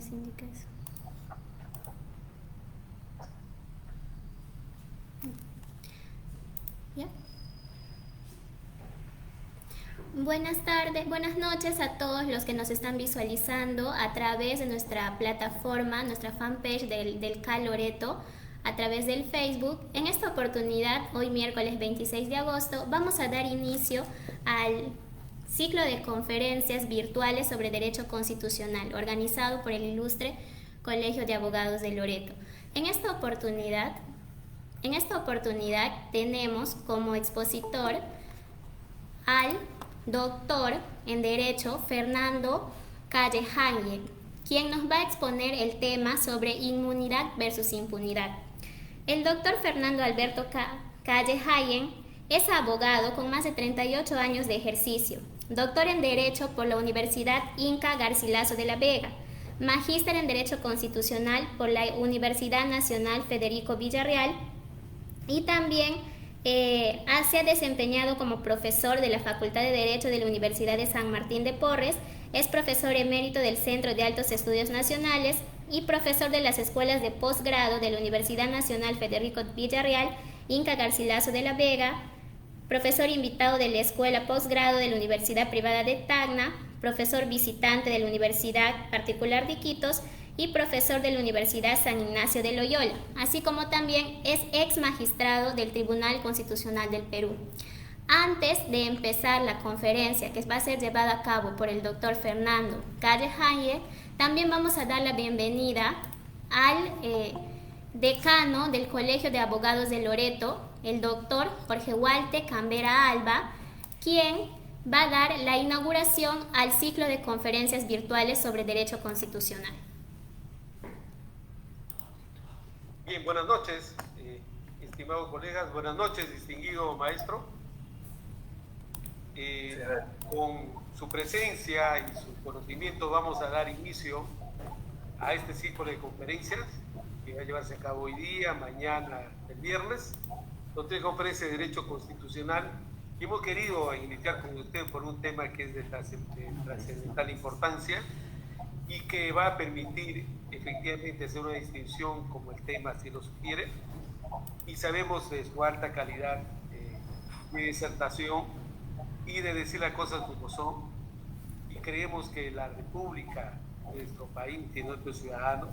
les indica eso. ¿Ya? Buenas tardes, buenas noches a todos los que nos están visualizando a través de nuestra plataforma, nuestra fanpage del CAL Loreto, a través del Facebook. En esta oportunidad, hoy miércoles 26 de agosto, vamos a dar inicio al ciclo de conferencias virtuales sobre Derecho Constitucional, organizado por el ilustre Colegio de Abogados de Loreto. En esta oportunidad tenemos como expositor al doctor en Derecho Fernando Calle Haye, quien nos va a exponer el tema sobre inmunidad versus impunidad. El doctor Fernando Alberto Calle Haye es abogado con más de 38 años de ejercicio, doctor en Derecho por la Universidad Inca Garcilaso de la Vega, magíster en Derecho Constitucional por la Universidad Nacional Federico Villarreal y también se ha desempeñado como profesor de la Facultad de Derecho de la Universidad de San Martín de Porres, es profesor emérito del Centro de Altos Estudios Nacionales y profesor de las escuelas de posgrado de la Universidad Nacional Federico Villarreal, Inca Garcilaso de la Vega, profesor invitado de la Escuela Posgrado de la Universidad Privada de Tacna, profesor visitante de la Universidad Particular de Iquitos y profesor de la Universidad San Ignacio de Loyola, así como también es ex magistrado del Tribunal Constitucional del Perú. Antes de empezar la conferencia que va a ser llevada a cabo por el doctor Fernando Calle Haye, también vamos a dar la bienvenida al decano del Colegio de Abogados de Loreto, el doctor Jorge Walter Cambera Alba, quien va a dar la inauguración al ciclo de conferencias virtuales sobre Derecho Constitucional. Bien, buenas noches, estimados colegas, buenas noches, distinguido maestro. Con su presencia y su conocimiento vamos a dar inicio a este ciclo de conferencias que va a llevarse a cabo hoy día, mañana, el viernes, donde conferencia de Derecho Constitucional. Y hemos querido iniciar con usted por un tema que es de trascendental importancia y que va a permitir efectivamente hacer una distinción como el tema así lo sugiere, y sabemos de su alta calidad de disertación y de decir las cosas como son, y creemos que la República, nuestro país y nuestros ciudadanos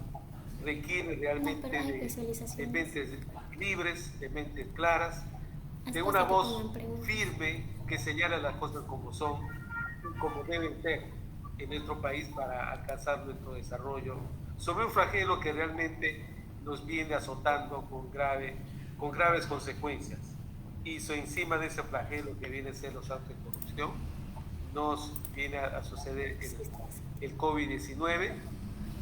requiere realmente de mentes libres, de mentes claras, de una voz firme que señala las cosas como son, como deben ser en nuestro país para alcanzar nuestro desarrollo, sobre un flagelo que realmente nos viene azotando con graves consecuencias. Y encima de ese flagelo que viene a ser los actos de corrupción, nos viene a suceder el COVID-19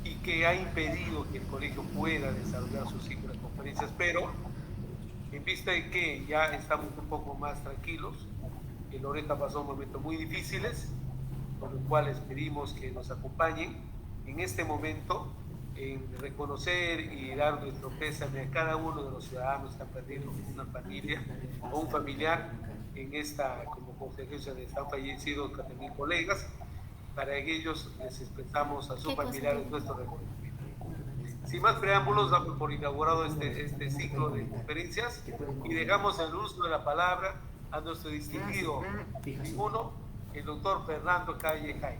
y que ha impedido que el colegio pueda desarrollar sus ciclo de conferencias, pero en vista de que ya estamos un poco más tranquilos, que Loreto pasó momentos muy difíciles, por los cuales pedimos que nos acompañen en este momento en reconocer y dar nuestro pésame a cada uno de los ciudadanos que han perdido una familia o un familiar en esta, como consecuencia de estar fallecidos también colegas. Para ellos les expresamos a sus familiares nuestro reconocimiento. Sin más preámbulos, damos por inaugurado este ciclo de conferencias y dejamos el uso de la palabra a nuestro distinguido tribuno, el doctor Fernando Calle Haye.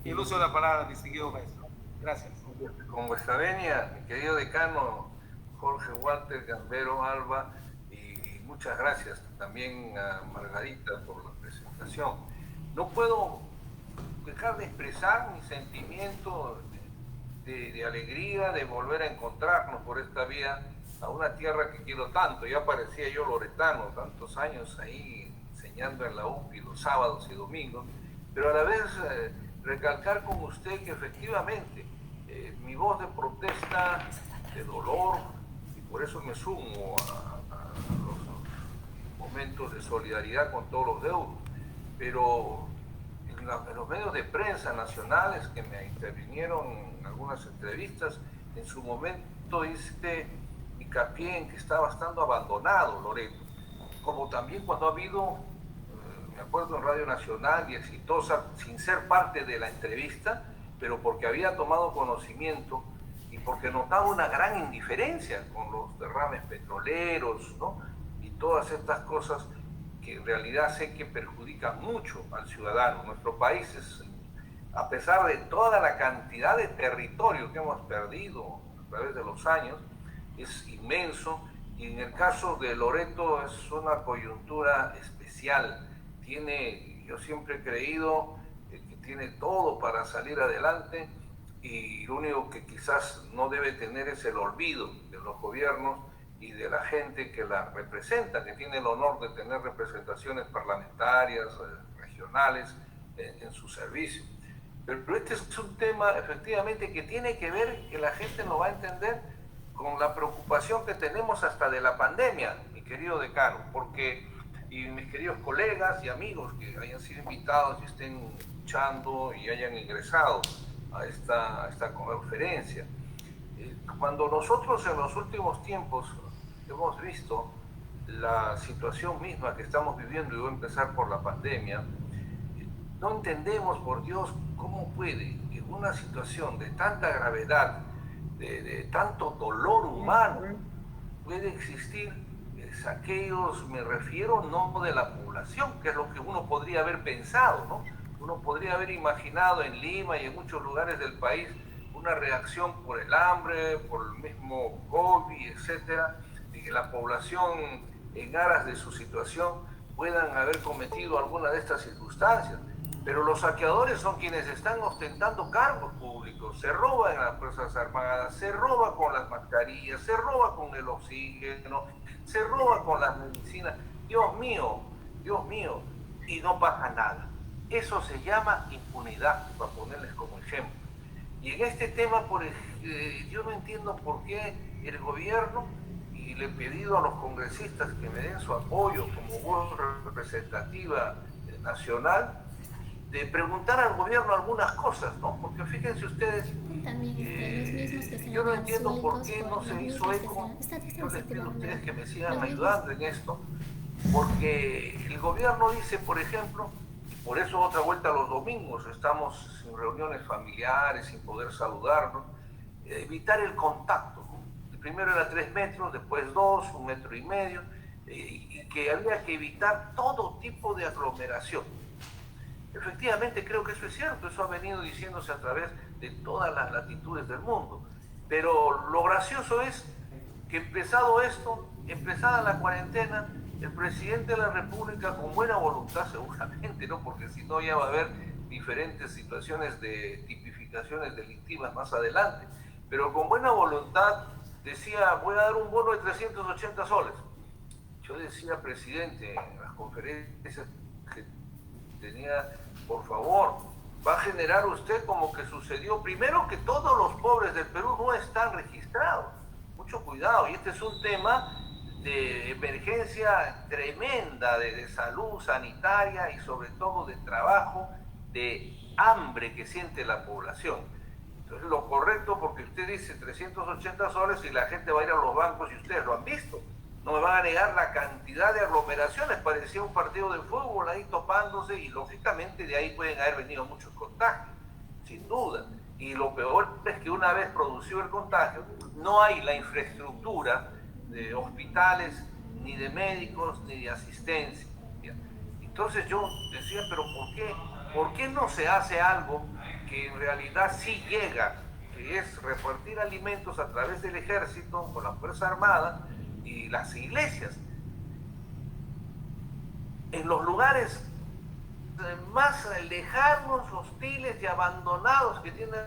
El uso de la palabra, distinguido maestro. Gracias. Con vuestra venia, mi querido decano Jorge Walter Gambero Alba, y muchas gracias también a Margarita por la presentación. No puedo dejar de expresar mi sentimiento de alegría de volver a encontrarnos por esta vía a una tierra que quiero tanto. Ya parecía yo loretano, tantos años ahí enseñando en la UPI los sábados y domingos, pero a la vez recalcar con usted que efectivamente mi voz de protesta, de dolor, y por eso me sumo a los momentos de solidaridad con todos los deudos, pero en los medios de prensa nacionales que me intervinieron en algunas entrevistas, en su momento hice hincapié en que estaba estando abandonado Loreto, como también cuando ha habido, me acuerdo en Radio Nacional y Exitosa, sin ser parte de la entrevista, pero porque había tomado conocimiento y porque notaba una gran indiferencia con los derrames petroleros, ¿no? Y todas estas cosas que en realidad sé que perjudican mucho al ciudadano. Nuestro país es, a pesar de toda la cantidad de territorio que hemos perdido a través de los años, es inmenso, y en el caso de Loreto es una coyuntura especial. Yo siempre he creído que tiene todo para salir adelante, y lo único que quizás no debe tener es el olvido de los gobiernos y de la gente que la representa, que tiene el honor de tener representaciones parlamentarias, regionales, en su servicio. Pero este es un tema efectivamente que tiene que ver, que la gente lo va a entender, con la preocupación que tenemos hasta de la pandemia, mi querido decano, porque, y mis queridos colegas y amigos que hayan sido invitados y estén escuchando y hayan ingresado a esta conferencia. Cuando nosotros en los últimos tiempos hemos visto la situación misma que estamos viviendo, y voy a empezar por la pandemia, no entendemos, por Dios, cómo puede, en una situación de tanta gravedad, de tanto dolor humano, puede existir saqueos, me refiero no de la población, que es lo que uno podría haber pensado, ¿no? Uno podría haber imaginado en Lima y en muchos lugares del país una reacción por el hambre, por el mismo COVID, etcétera, y que la población, en aras de su situación, puedan haber cometido alguna de estas circunstancias. Pero los saqueadores son quienes están ostentando cargos públicos, se roban en las Fuerzas Armadas, se roba con las mascarillas, se roba con el oxígeno, se roba con las medicinas. Dios mío, y no pasa nada. Eso se llama impunidad, para ponerles como ejemplo. Y en este tema, yo no entiendo por qué el gobierno, y le he pedido a los congresistas que me den su apoyo como voz representativa nacional, de preguntar al gobierno algunas cosas, ¿no? Porque fíjense ustedes, yo no entiendo por qué no se hizo eco. Yo les pido a ustedes que me sigan ayudando en esto, porque el gobierno dice, por ejemplo, por eso otra vuelta los domingos estamos sin reuniones familiares, sin poder saludarnos, evitar el contacto, ¿no? El primero era 3 metros, después 2, 1,5 metros, y que había que evitar todo tipo de aglomeración. Efectivamente, creo que eso es cierto, eso ha venido diciéndose a través de todas las latitudes del mundo. Pero lo gracioso es que empezado esto, empezada la cuarentena, el presidente de la República, con buena voluntad seguramente, ¿no? Porque si no ya va a haber diferentes situaciones de tipificaciones delictivas más adelante, pero con buena voluntad decía, voy a dar un bono de 380 soles. Yo decía, presidente, en las conferencias que tenía, por favor, va a generar usted como que sucedió, primero que todos los pobres del Perú no están registrados, mucho cuidado, y este es un tema de emergencia tremenda de salud sanitaria y sobre todo de trabajo, de hambre que siente la población. Entonces lo correcto, porque usted dice 380 soles y la gente va a ir a los bancos, y ustedes lo han visto, no me van a negar la cantidad de aglomeraciones, parecía un partido de fútbol ahí topándose, y lógicamente de ahí pueden haber venido muchos contagios, sin duda. Y lo peor es que una vez producido el contagio, no hay la infraestructura de hospitales, ni de médicos, ni de asistencia. Entonces yo decía, pero ¿por qué no se hace algo que en realidad sí llega, que es repartir alimentos a través del ejército, con la Fuerza Armada, y las iglesias, en los lugares más lejanos, hostiles y abandonados que tiene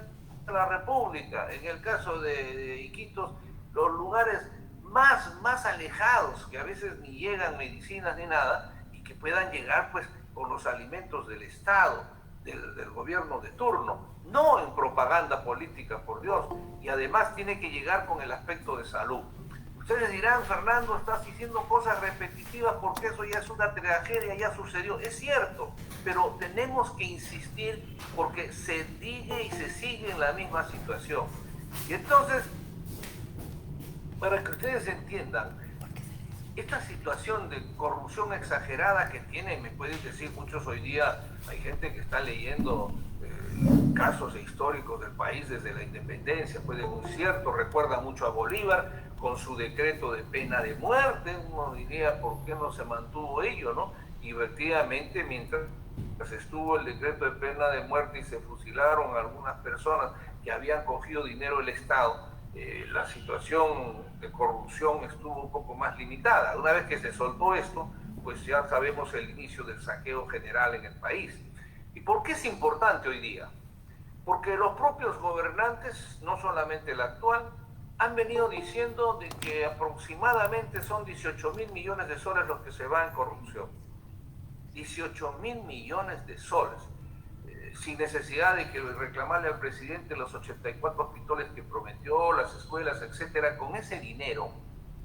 la República? En el caso de Iquitos, los lugares más alejados, que a veces ni llegan medicinas ni nada, y que puedan llegar pues con los alimentos del Estado, del gobierno de turno, no en propaganda política, por Dios, y además tiene que llegar con el aspecto de salud. Ustedes dirán, Fernando, estás diciendo cosas repetitivas porque eso ya es una tragedia, ya sucedió. Es cierto, pero tenemos que insistir porque se diga y se sigue en la misma situación. Y entonces, para que ustedes entiendan, esta situación de corrupción exagerada que tienen, me pueden decir muchos hoy día, hay gente que está leyendo casos históricos del país desde la independencia, fue de muy cierto, recuerda mucho a Bolívar con su decreto de pena de muerte. Uno diría, ¿por qué no se mantuvo ello, no? Y efectivamente, mientras estuvo el decreto de pena de muerte y se fusilaron a algunas personas que habían cogido dinero del Estado, la situación de corrupción estuvo un poco más limitada. Una vez que se soltó esto, pues ya sabemos el inicio del saqueo general en el país. ¿Y por qué es importante hoy día? Porque los propios gobernantes, no solamente el actual, han venido diciendo de que aproximadamente son 18.000 millones de soles los que se van en corrupción. 18.000 millones de soles, sin necesidad de que reclamarle al presidente los 84 hospitales que prometió, las escuelas, etcétera. Con ese dinero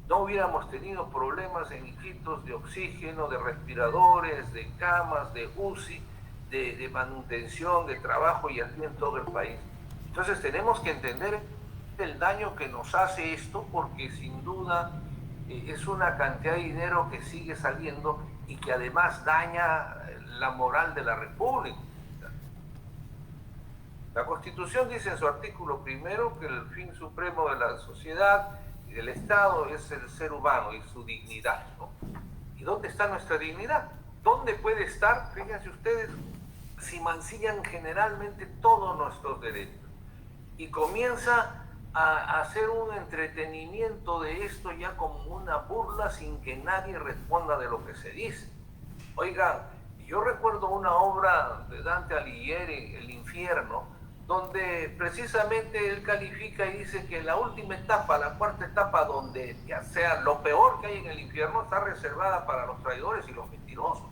no hubiéramos tenido problemas en Iquitos de oxígeno, de respiradores, de camas, de UCI, de manutención, de trabajo y así en todo el país. Entonces tenemos que entender el daño que nos hace esto, porque sin duda es una cantidad de dinero que sigue saliendo y que además daña la moral de la República. La Constitución dice en su artículo primero que el fin supremo de la sociedad y del Estado es el ser humano y su dignidad, ¿no? ¿Y dónde está nuestra dignidad? ¿Dónde puede estar? Fíjense ustedes, si mancillan generalmente todos nuestros derechos y comienza a hacer un entretenimiento de esto ya como una burla sin que nadie responda de lo que se dice. Oigan, yo recuerdo una obra de Dante Alighieri, El infierno, donde precisamente él califica y dice que la última etapa, la cuarta etapa, donde ya sea lo peor que hay en el infierno, está reservada para los traidores y los mentirosos.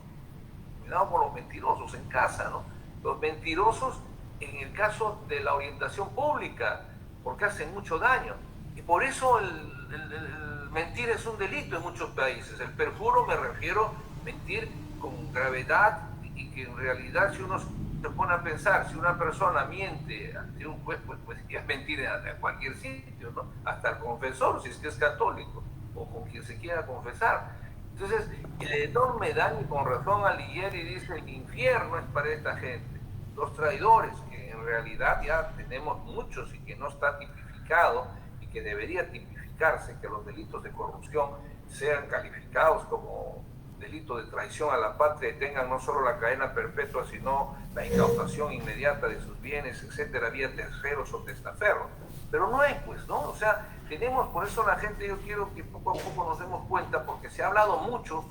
Cuidado con los mentirosos en casa, ¿no? Los mentirosos en el caso de la orientación pública, porque hacen mucho daño. Y por eso el mentir es un delito en muchos países. El perjuro, me refiero a mentir con gravedad, y que en realidad, si uno se pone a pensar, si una persona miente ante un juez, pues ya es mentir a cualquier sitio, ¿no? Hasta el confesor, si es que es católico, o con quien se quiera confesar. Entonces, el enorme daño, y con razón Alighieri dice, el infierno es para esta gente. Los traidores, que en realidad ya tenemos muchos y que no está tipificado, y que debería tipificarse, que los delitos de corrupción sean calificados como delito de traición a la patria y tengan no solo la cadena perpetua, sino la incautación inmediata de sus bienes, etcétera, vía terceros o testaferros. Pero no es, pues, ¿no? O sea, tenemos, por eso la gente, yo quiero que poco a poco nos demos cuenta, porque se ha hablado mucho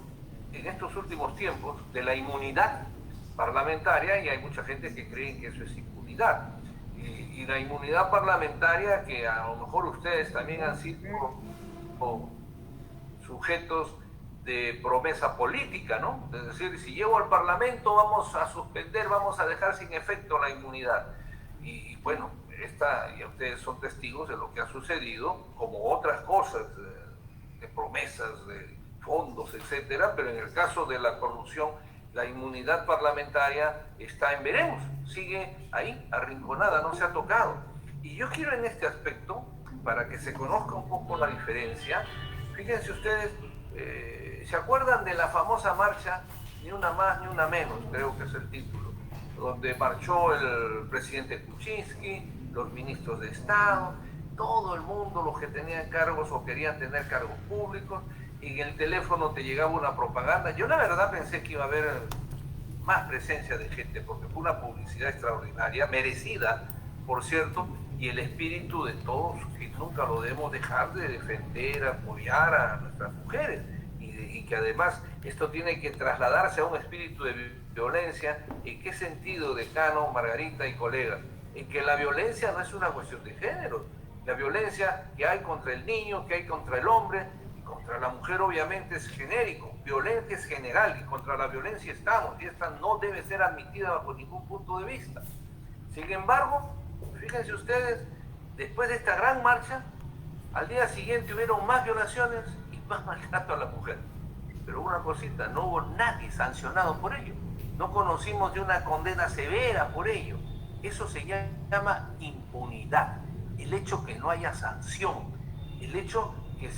en estos últimos tiempos de la inmunidad parlamentaria, y hay mucha gente que cree que eso es impunidad. Y la inmunidad parlamentaria, que a lo mejor ustedes también han sido sujetos de promesa política, ¿no? Es decir, si llego al Parlamento vamos a suspender, vamos a dejar sin efecto la inmunidad. Y bueno, ya ustedes son testigos de lo que ha sucedido, como otras cosas, de promesas, de fondos, etcétera, pero en el caso de la corrupción, la inmunidad parlamentaria está en veremos, sigue ahí, arrinconada, no se ha tocado. Y yo quiero en este aspecto, para que se conozca un poco la diferencia, fíjense ustedes, ¿se acuerdan de la famosa marcha Ni una más ni una menos? Creo que es el título, donde marchó el presidente Kuczynski, los ministros de Estado, todo el mundo, los que tenían cargos o querían tener cargos públicos, y en el teléfono te llegaba una propaganda. Yo la verdad pensé que iba a haber más presencia de gente, porque fue una publicidad extraordinaria, merecida, por cierto, y el espíritu de todos, que nunca lo debemos dejar de defender, apoyar a nuestras mujeres, y que además esto tiene que trasladarse a un espíritu de violencia. ¿En qué sentido, decano, Margarita y colegas? En que la violencia no es una cuestión de género. La violencia que hay contra el niño, que hay contra el hombre, y contra la mujer obviamente es genérico. Violencia es general, y contra la violencia estamos, y esta no debe ser admitida bajo ningún punto de vista. Sin embargo, fíjense ustedes, después de esta gran marcha, al día siguiente hubieron más violaciones y más maltrato a la mujer. Pero una cosita, no hubo nadie sancionado por ello. No conocimos de una condena severa por ello. Eso se llama impunidad. El hecho que no haya sanción, el hecho que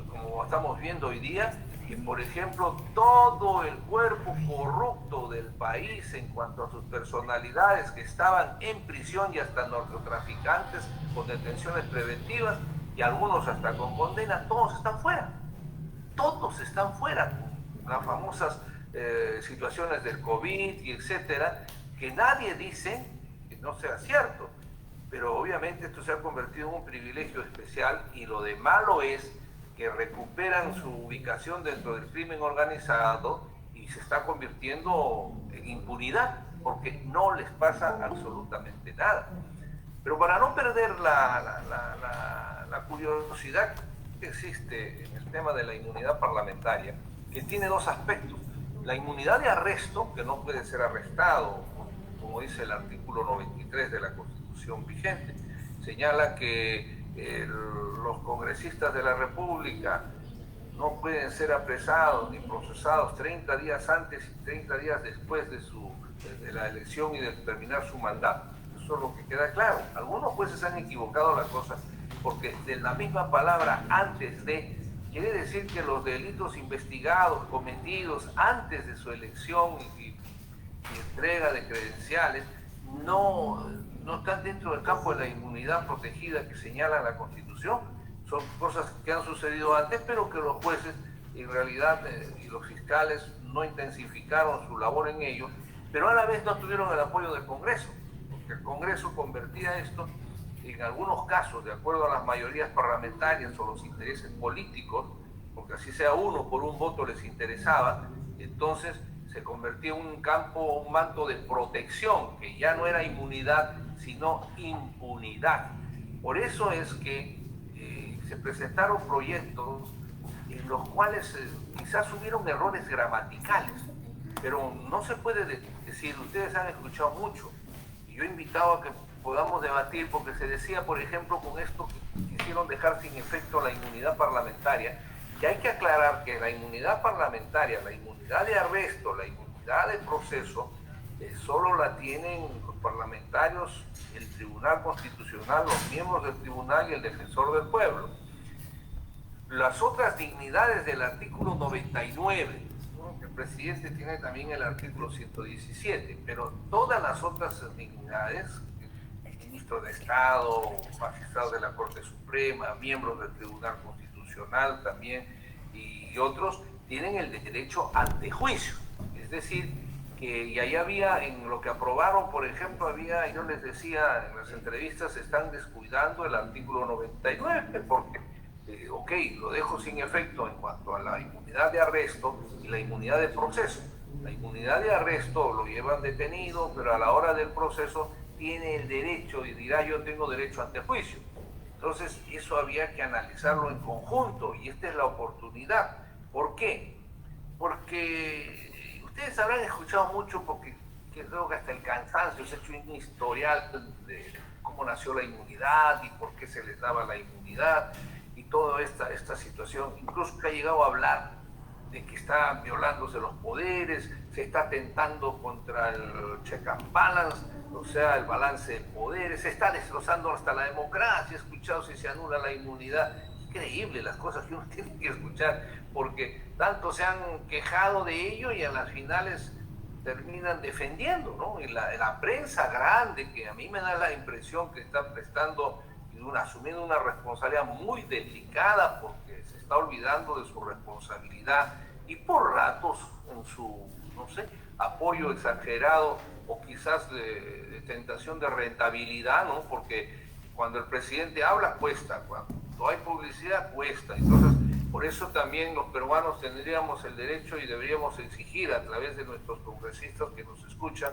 como estamos viendo hoy día, que, por ejemplo, todo el cuerpo corrupto del país en cuanto a sus personalidades que estaban en prisión y hasta narcotraficantes con detenciones preventivas y algunos hasta con condena, todos están fuera. Todos están fuera. Las famosas situaciones del COVID y etcétera, que nadie dice que no sea cierto. Pero obviamente esto se ha convertido en un privilegio especial y lo de malo es que recuperan su ubicación dentro del crimen organizado y se está convirtiendo en impunidad porque no les pasa absolutamente nada. Pero para no perder la curiosidad que existe en el tema de la inmunidad parlamentaria, que tiene dos aspectos. La inmunidad de arresto, que no puede ser arrestado, como dice el artículo 93 de la Constitución vigente, señala que los congresistas de la República no pueden ser apresados ni procesados 30 días antes y 30 días después de la elección y de terminar su mandato. Eso es lo que queda claro. Algunos jueces han equivocado la cosa porque de la misma palabra antes de quiere decir que los delitos investigados, cometidos antes de su elección y entrega de credenciales no están dentro del campo de la inmunidad protegida que señala la Constitución. Son cosas que han sucedido antes, pero que los jueces en realidad y los fiscales no intensificaron su labor en ello, pero a la vez no tuvieron el apoyo del Congreso, porque el Congreso convertía esto en algunos casos, de acuerdo a las mayorías parlamentarias o los intereses políticos, porque así sea uno por un voto les interesaba, entonces se convertía en un campo, un manto de protección, que ya no era inmunidad, sino impunidad. Por eso es que se presentaron proyectos en los cuales quizás hubieron errores gramaticales, pero no se puede decir, ustedes han escuchado mucho, y yo he invitado a que podamos debatir, porque se decía, por ejemplo, con esto que quisieron dejar sin efecto la inmunidad parlamentaria, que hay que aclarar que la inmunidad parlamentaria, la inmunidad de arresto, la inmunidad de proceso, solo la tienen los parlamentarios, el Tribunal Constitucional, los miembros del Tribunal y el Defensor del Pueblo. Las otras dignidades del artículo 99, ¿no? El presidente tiene también el artículo 117, pero todas las otras dignidades, ministros de Estado, magistrados de la Corte Suprema, miembros del Tribunal Constitucional también y otros, tienen el derecho ante juicio. Es decir, que y ahí había, en lo que aprobaron, por ejemplo, había, yo les decía en las entrevistas, se están descuidando el artículo 99, porque, ok, lo dejo sin efecto en cuanto a la inmunidad de arresto y la inmunidad de proceso. La inmunidad de arresto lo llevan detenido, pero a la hora del proceso tiene el derecho y dirá yo tengo derecho ante juicio. Entonces eso había que analizarlo en conjunto y esta es la oportunidad. ¿Por qué? Porque ustedes habrán escuchado mucho, porque creo que hasta el cansancio se ha hecho un historial de cómo nació la inmunidad y por qué se les daba la inmunidad y toda esta situación, incluso que ha llegado a hablar de que están violándose los poderes, se está atentando contra el check and balance, o sea, el balance de poderes, se está destrozando hasta la democracia. He escuchado si se anula la inmunidad. Increíble las cosas que uno tiene que escuchar, porque tanto se han quejado de ello y a las finales terminan defendiendo, ¿no? Y la prensa grande, que a mí me da la impresión que está prestando y asumiendo una responsabilidad muy delicada, porque se está olvidando de su responsabilidad y por ratos en su, no sé, apoyo exagerado o quizás de tentación de rentabilidad, ¿no? Porque cuando el presidente habla cuesta, cuando hay publicidad cuesta. Entonces, por eso también los peruanos tendríamos el derecho y deberíamos exigir a través de nuestros congresistas que nos escuchan,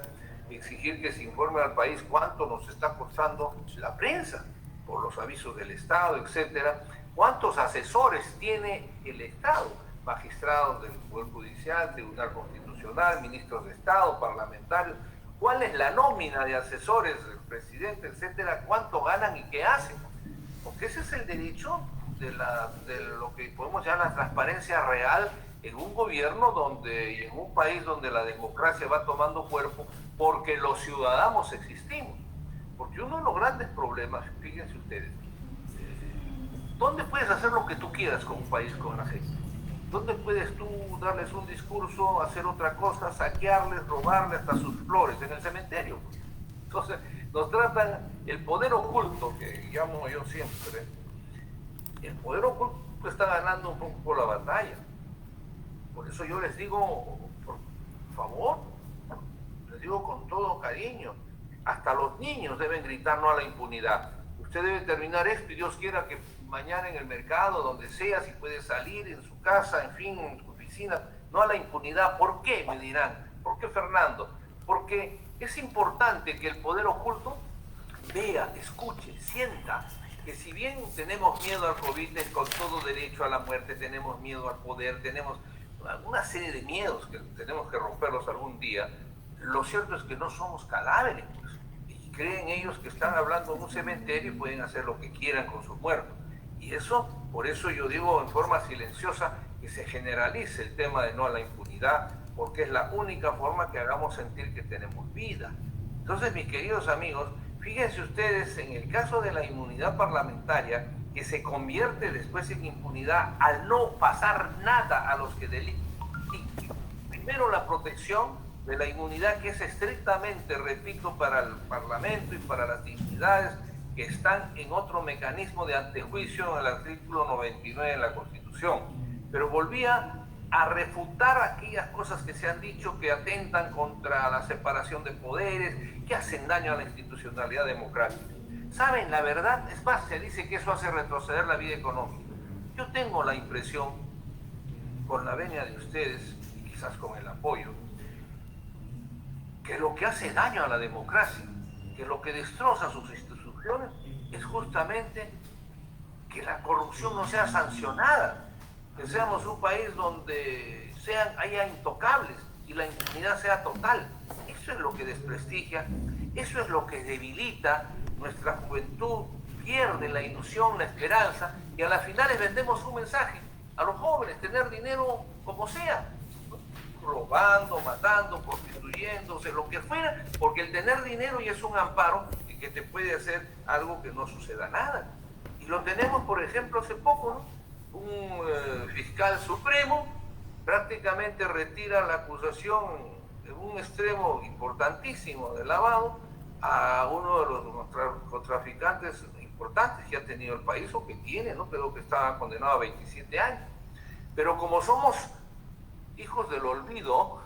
exigir que se informe al país cuánto nos está costando la prensa por los avisos del Estado, etcétera, cuántos asesores tiene el Estado, magistrados del Poder Judicial, Tribunal Constitucional, ministros de Estado, parlamentarios, cuál es la nómina de asesores del presidente, etcétera, cuánto ganan y qué hacen, porque ese es el derecho de lo que podemos llamar la transparencia real en un gobierno donde y en un país donde la democracia va tomando cuerpo, porque los ciudadanos existimos. Porque uno de los grandes problemas, fíjense ustedes, ¿dónde puedes hacer lo que tú quieras con un país con la gente? ¿Dónde puedes tú darles un discurso, hacer otra cosa, saquearles, robarles hasta sus flores? En el cementerio. Entonces, nos tratan el poder oculto, que llamo yo siempre. El poder oculto está ganando un poco la batalla. Por eso yo les digo, por favor, les digo con todo cariño, hasta los niños deben gritar no a la impunidad. Usted debe terminar esto y Dios quiera que mañana en el mercado, donde sea, si puede salir, en su casa, en fin, en su oficina, no a la impunidad. ¿Por qué? Me dirán. ¿Por qué, Fernando? Porque es importante que el poder oculto vea, escuche, sienta que si bien tenemos miedo al COVID, con todo derecho a la muerte, tenemos miedo al poder, tenemos una serie de miedos que tenemos que romperlos algún día, lo cierto es que no somos cadáveres, pues, y creen ellos que están hablando en un cementerio y pueden hacer lo que quieran con sus muertos. Y eso, por eso yo digo en forma silenciosa que se generalice el tema de no a la impunidad, porque es la única forma que hagamos sentir que tenemos vida. Entonces, mis queridos amigos, fíjense ustedes en el caso de la inmunidad parlamentaria, que se convierte después en impunidad al no pasar nada a los que delinquen. Primero, la protección de la inmunidad, que es estrictamente, repito, para el Parlamento y para las dignidades que están en otro mecanismo de antejuicio en el artículo 99 de la Constitución. Pero volvía a refutar aquellas cosas que se han dicho que atentan contra la separación de poderes, que hacen daño a la institucionalidad democrática. ¿Saben? La verdad, es más, se dice que eso hace retroceder la vida económica. Yo tengo la impresión, con la venia de ustedes, y quizás con el apoyo, que lo que hace daño a la democracia, que lo que destroza sus instituciones, es justamente que la corrupción no sea sancionada, que seamos un país donde haya intocables y la impunidad sea total. Eso es lo que desprestigia, eso es lo que debilita nuestra juventud, pierde la ilusión, la esperanza, y a las finales vendemos un mensaje a los jóvenes: tener dinero como sea, robando, matando, prostituyéndose, lo que fuera, porque el tener dinero ya es un amparo y que te puede hacer algo que no suceda nada. Y lo tenemos, por ejemplo, hace poco, ¿no? Un fiscal supremo prácticamente retira la acusación en un extremo importantísimo de lavado a uno de los narcotraficantes importantes que ha tenido el país, o que tiene, ¿no? Creo que estaba condenado a 27 años. Pero como somos hijos del olvido,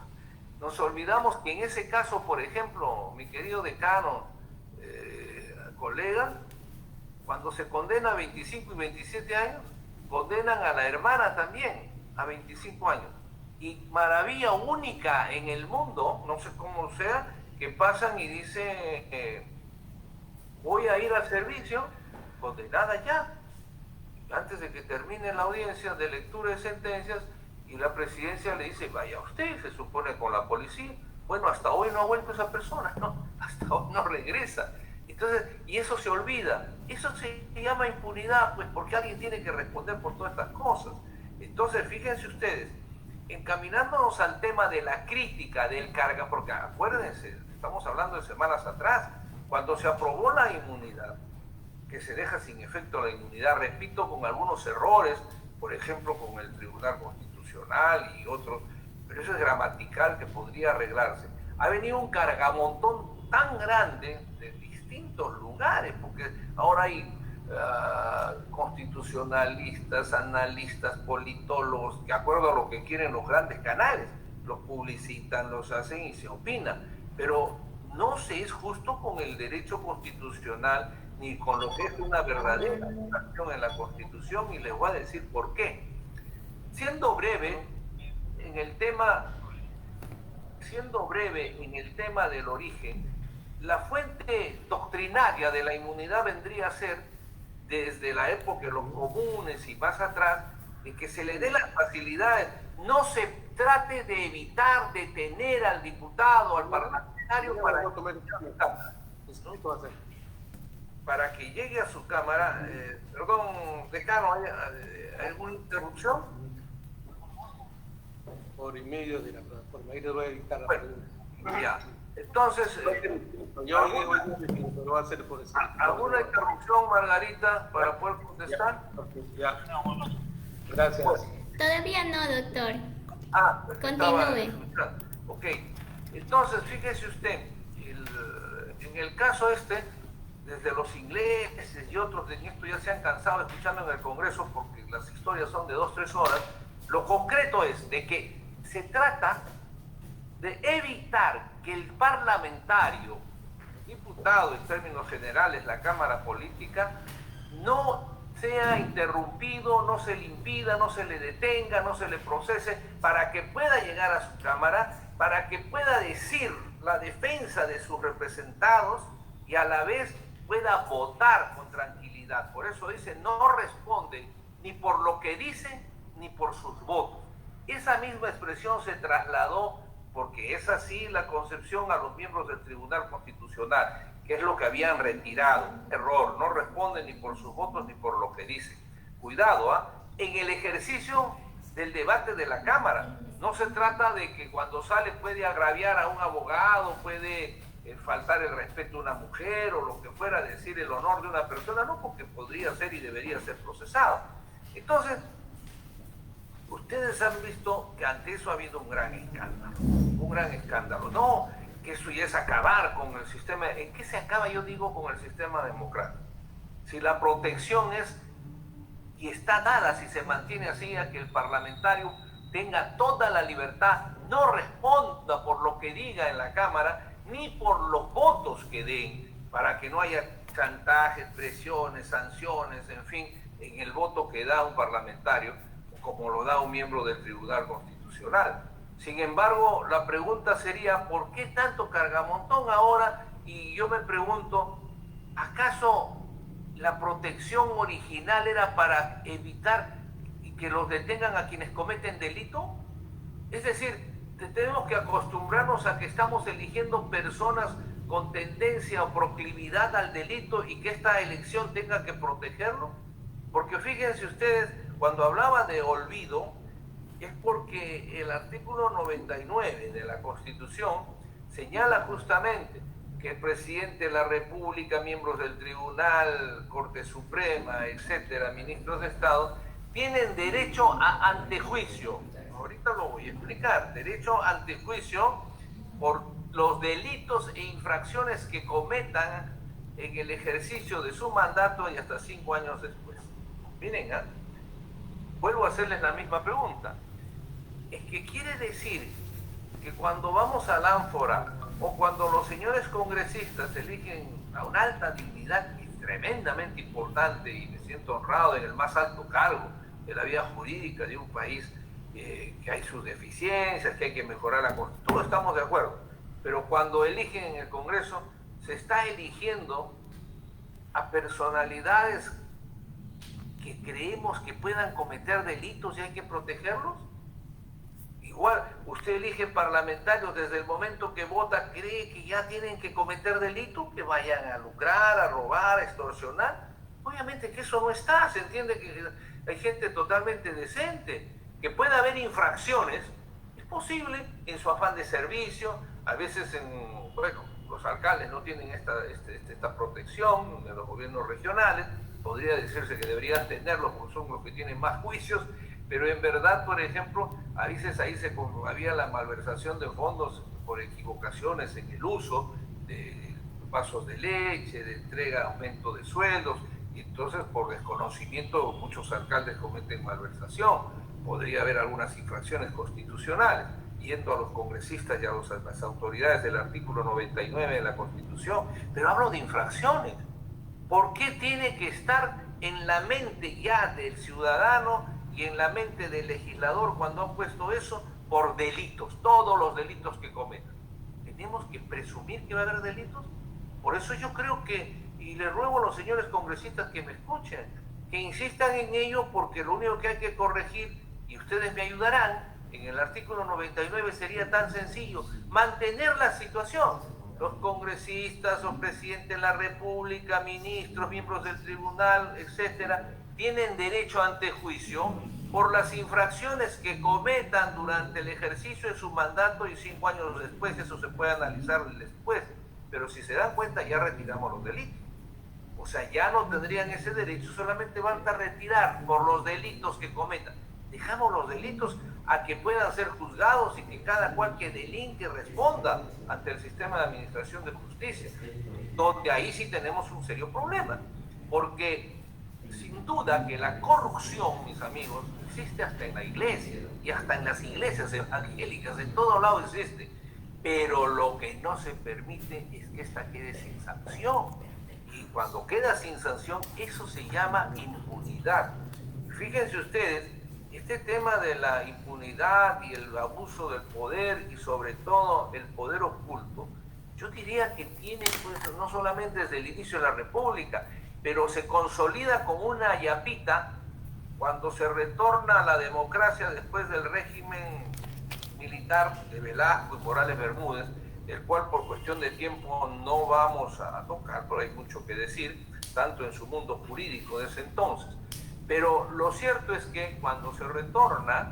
nos olvidamos que en ese caso, por ejemplo, mi querido decano, colega, cuando se condena a 25 y 27 años, condenan a la hermana también a 25 años. Y maravilla única en el mundo, no sé cómo sea, que pasan y dicen, voy a ir al servicio, condenada ya, antes de que termine la audiencia de lectura de sentencias, y la presidencia le dice, vaya usted, se supone con la policía. Bueno, hasta hoy no ha vuelto esa persona, ¿no? Hasta hoy no regresa. Entonces, y eso se olvida. Eso se llama impunidad, pues, porque alguien tiene que responder por todas estas cosas. Entonces, fíjense ustedes, encaminándonos al tema de la crítica del carga, porque acuérdense, estamos hablando de semanas atrás, cuando se aprobó la inmunidad, que se deja sin efecto la inmunidad, repito, con algunos errores, por ejemplo, con el Tribunal Constitucional y otros, pero eso es gramatical que podría arreglarse. Ha venido un cargamontón tan grande de distintos lugares, porque ahora hay constitucionalistas, analistas, politólogos, que de acuerdo a lo que quieren los grandes canales, los publicitan, los hacen y se opina, pero no se es justo con el derecho constitucional ni con lo que es una verdadera acción en la Constitución, y les voy a decir por qué. Siendo breve en el tema del origen, la fuente doctrinaria de la inmunidad vendría a ser, desde la época de los comunes y más atrás, de que se le dé las facilidades, no se trate de evitar detener al diputado, al parlamentario para que llegue a su cámara. Perdón, decano, ¿hay alguna interrupción? Por en medio de la plataforma, ahí le voy a dictar la pregunta. Ya, entonces, lo va a hacer por eso. ¿alguna interrupción, Margarita, para poder contestar? Ya. Gracias. Todavía no, doctor. Continúe. Continúe. Ok, entonces fíjese usted, en el caso desde los ingleses y otros de esto ya se han cansado escuchando en el Congreso porque las historias son de 2-3 horas, lo concreto es de que se trata de evitar que el parlamentario, diputado en términos generales, la Cámara Política, no sea interrumpido, no se le impida, no se le detenga, no se le procese, para que pueda llegar a su Cámara, para que pueda decir la defensa de sus representados y a la vez pueda votar con tranquilidad. Por eso dice, no responde ni por lo que dice ni por sus votos. Esa misma expresión se trasladó, porque es así la concepción, a los miembros del Tribunal Constitucional, que es lo que habían retirado. Error, no responden ni por sus votos ni por lo que dicen. Cuidado, en el ejercicio del debate de la Cámara. No se trata de que cuando sale puede agraviar a un abogado, puede faltar el respeto a una mujer o lo que fuera, decir el honor de una persona, no, porque podría ser y debería ser procesado. Entonces, ustedes han visto que ante eso ha habido un gran escándalo. No, que eso ya es acabar con el sistema. ¿En qué se acaba, yo digo, con el sistema democrático? Si la protección es, y está dada, si se mantiene así, a que el parlamentario tenga toda la libertad, no responda por lo que diga en la Cámara, ni por los votos que den, para que no haya chantajes, presiones, sanciones, en fin, en el voto que da un parlamentario, como lo da un miembro del Tribunal Constitucional. Sin embargo, la pregunta sería, ¿por qué tanto cargamontón ahora? Y yo me pregunto, ¿acaso la protección original era para evitar que los detengan a quienes cometen delito? Es decir, tenemos que acostumbrarnos a que estamos eligiendo personas con tendencia o proclividad al delito y que esta elección tenga que protegerlo. Porque fíjense ustedes, cuando hablaba de olvido, es porque el artículo 99 de la Constitución señala justamente que el presidente de la República, miembros del Tribunal, Corte Suprema, etcétera, ministros de Estado, tienen derecho a antejuicio. Ahorita lo voy a explicar. Derecho a antejuicio por los delitos e infracciones que cometan en el ejercicio de su mandato y hasta 5 años después. Miren, vuelvo a hacerles la misma pregunta. Es que quiere decir que cuando vamos al ánfora o cuando los señores congresistas eligen a una alta dignidad y tremendamente importante, y me siento honrado en el más alto cargo de la vida jurídica de un país, que hay sus deficiencias, que hay que mejorar la Constitución, todos estamos de acuerdo, pero cuando eligen en el Congreso se está eligiendo a personalidades que creemos que puedan cometer delitos y hay que protegerlos. Igual, usted elige parlamentarios, desde el momento que vota, cree que ya tienen que cometer delitos, que vayan a lucrar, a robar, a extorsionar. Obviamente que eso no está, se entiende que hay gente totalmente decente, que puede haber infracciones, es posible, en su afán de servicio, a veces los alcaldes no tienen esta protección de los gobiernos regionales, podría decirse que deberían tenerlos porque son los que tienen más juicios, pero en verdad, por ejemplo, a veces ahí había la malversación de fondos por equivocaciones en el uso de vasos de leche, de entrega, aumento de sueldos, y entonces por desconocimiento muchos alcaldes cometen malversación. Podría haber algunas infracciones constitucionales, yendo a los congresistas y a las autoridades del artículo 99 de la Constitución, pero hablo de infracciones. ¿Por qué tiene que estar en la mente ya del ciudadano y en la mente del legislador cuando han puesto eso? Por delitos, todos los delitos que cometan. ¿Tenemos que presumir que va a haber delitos? Por eso yo creo que, y les ruego a los señores congresistas que me escuchen, que insistan en ello, porque lo único que hay que corregir, y ustedes me ayudarán, en el artículo 99 sería tan sencillo, mantener la situación. Los congresistas o presidente de la República, ministros, miembros del tribunal, etcétera, tienen derecho ante juicio por las infracciones que cometan durante el ejercicio de su mandato y 5 años después. Eso se puede analizar después, pero si se dan cuenta ya retiramos los delitos. O sea, ya no tendrían ese derecho, solamente van a retirar por los delitos que cometan. Dejamos los delitos a que puedan ser juzgados y que cada cual que delinque responda ante el sistema de administración de justicia, donde ahí sí tenemos un serio problema, porque sin duda que la corrupción, mis amigos, existe hasta en la iglesia y hasta en las iglesias evangélicas, en todo lado existe, pero lo que no se permite es que esta quede sin sanción, y cuando queda sin sanción eso se llama impunidad. Fíjense ustedes, este tema de la impunidad y el abuso del poder y sobre todo el poder oculto, yo diría que tiene, pues, no solamente desde el inicio de la República, pero se consolida como una yapita cuando se retorna a la democracia después del régimen militar de Velasco y Morales Bermúdez, el cual por cuestión de tiempo no vamos a tocar, pero hay mucho que decir, tanto en su mundo jurídico de ese entonces. Pero lo cierto es que cuando se retorna,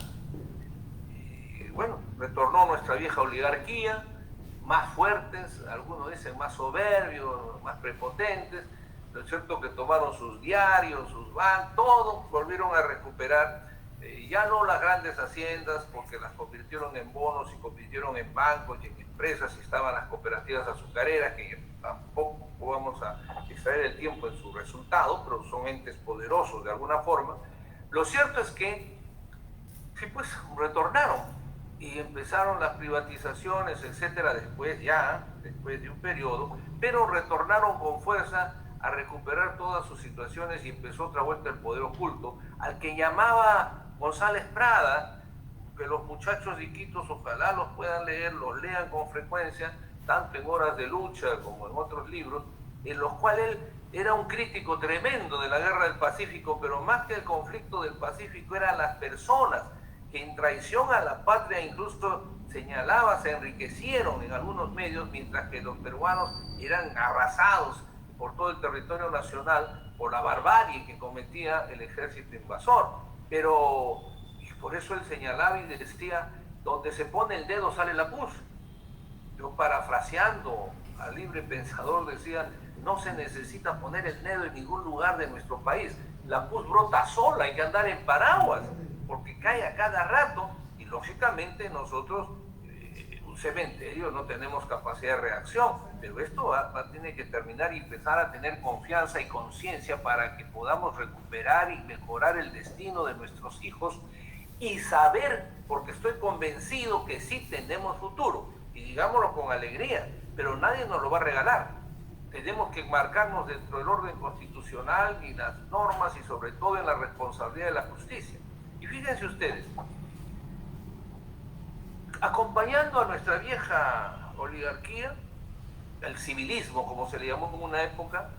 retornó nuestra vieja oligarquía, más fuertes, algunos dicen más soberbios, más prepotentes. Lo es cierto que tomaron sus diarios, sus bancos, todo, volvieron a recuperar, ya no las grandes haciendas, porque las convirtieron en bonos y convirtieron en bancos y en empresas, y estaban las cooperativas azucareras, que tampoco vamos a extraer el tiempo en su resultado, pero son entes poderosos de alguna forma. Lo cierto es que, sí, pues, retornaron y empezaron las privatizaciones, etcétera, después de un periodo, pero retornaron con fuerza a recuperar todas sus situaciones y empezó otra vuelta el poder oculto, al que llamaba González Prada, que los muchachos de Iquitos ojalá los puedan leer, los lean con frecuencia, tanto en Horas de Lucha como en otros libros, en los cuales él era un crítico tremendo de la Guerra del Pacífico, pero más que el conflicto del Pacífico eran las personas que en traición a la patria incluso señalaba, se enriquecieron en algunos medios, mientras que los peruanos eran arrasados por todo el territorio nacional por la barbarie que cometía el ejército invasor. Pero y por eso él señalaba y decía, donde se pone el dedo sale la pus. Yo, parafraseando al libre pensador, decía, no se necesita poner el dedo en ningún lugar de nuestro país, la pus brota sola, hay que andar en paraguas, porque cae a cada rato, y lógicamente nosotros, un cementerio, no tenemos capacidad de reacción, pero esto tiene que terminar y empezar a tener confianza y conciencia para que podamos recuperar y mejorar el destino de nuestros hijos y saber, porque estoy convencido que sí tenemos futuro, y digámoslo con alegría, pero nadie nos lo va a regalar. Tenemos que enmarcarnos dentro del orden constitucional y las normas y sobre todo en la responsabilidad de la justicia. Y fíjense ustedes, acompañando a nuestra vieja oligarquía, el civilismo, como se le llamó en una época,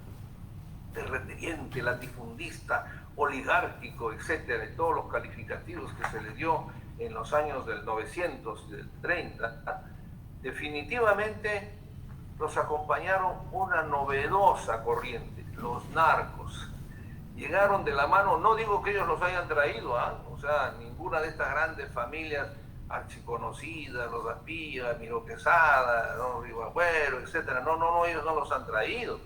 terrateniente, latifundista, oligárquico, etcétera, y todos los calificativos que se le dio en los años del 900 y del 30, definitivamente los acompañaron una novedosa corriente, los narcos. Llegaron de la mano, no digo que ellos los hayan traído, o sea, ninguna de estas grandes familias archiconocidas, los Aspía, Miro Quesada, ¿no? Río Agüero, etcétera, no, ellos no los han traído,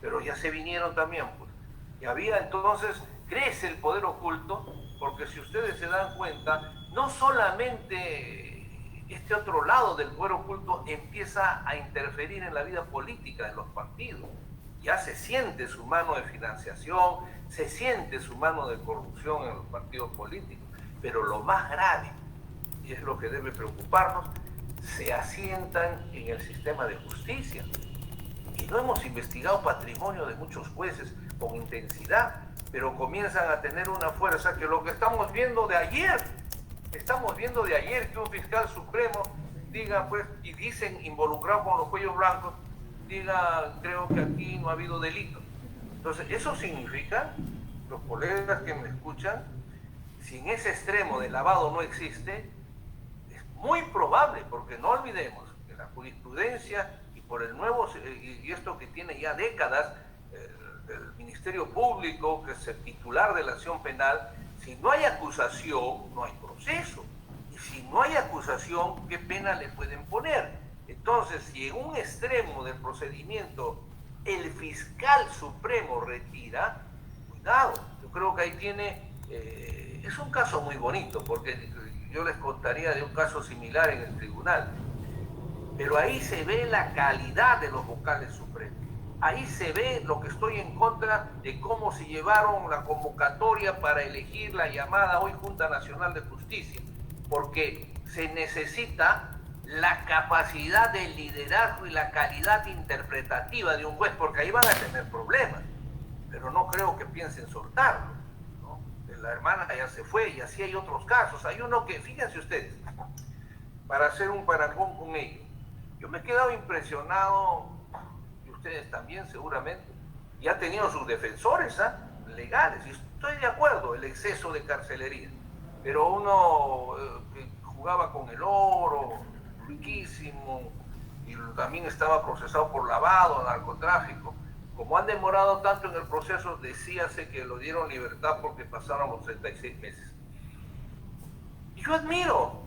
pero ya se vinieron también, pues. Y había entonces, crece el poder oculto, porque si ustedes se dan cuenta, no solamente este otro lado del poder oculto empieza a interferir en la vida política de los partidos. Ya se siente su mano de financiación, se siente su mano de corrupción en los partidos políticos, pero lo más grave, y es lo que debe preocuparnos, se asientan en el sistema de justicia. Y no hemos investigado patrimonio de muchos jueces con intensidad, pero comienzan a tener una fuerza que lo que estamos viendo de ayer que un fiscal supremo diga, pues, y dicen involucrado con los cuellos blancos, diga, creo que aquí no ha habido delito. Entonces, eso significa, los colegas que me escuchan, si en ese extremo de lavado no existe, es muy probable, porque no olvidemos que la jurisprudencia y por el nuevo, y esto que tiene ya décadas, el Ministerio Público, que es el titular de la acción penal, si no hay acusación, no hay proceso. Y si no hay acusación, ¿qué pena le pueden poner? Entonces, si en un extremo del procedimiento el fiscal supremo retira, cuidado, yo creo que ahí tiene Es un caso muy bonito, porque yo les contaría de un caso similar en el tribunal, pero ahí se ve la calidad de los vocales supremos. Ahí se ve lo que estoy en contra de cómo se llevaron la convocatoria para elegir la llamada hoy Junta Nacional de Justicia, porque se necesita la capacidad de liderazgo y la calidad interpretativa de un juez, porque ahí van a tener problemas, pero no creo que piensen soltarlo, ¿no? La hermana ya se fue y así hay otros casos. Hay uno que, fíjense ustedes, para hacer un parangón con ello, yo me he quedado impresionado, y ustedes también seguramente, y ha tenido sus defensores legales, y estoy de acuerdo, el exceso de carcelería, pero uno que jugaba con el oro, riquísimo, y también estaba procesado por lavado, narcotráfico. Como han demorado tanto en el proceso, decíase que lo dieron libertad porque pasaron los 36 meses. Y yo admiro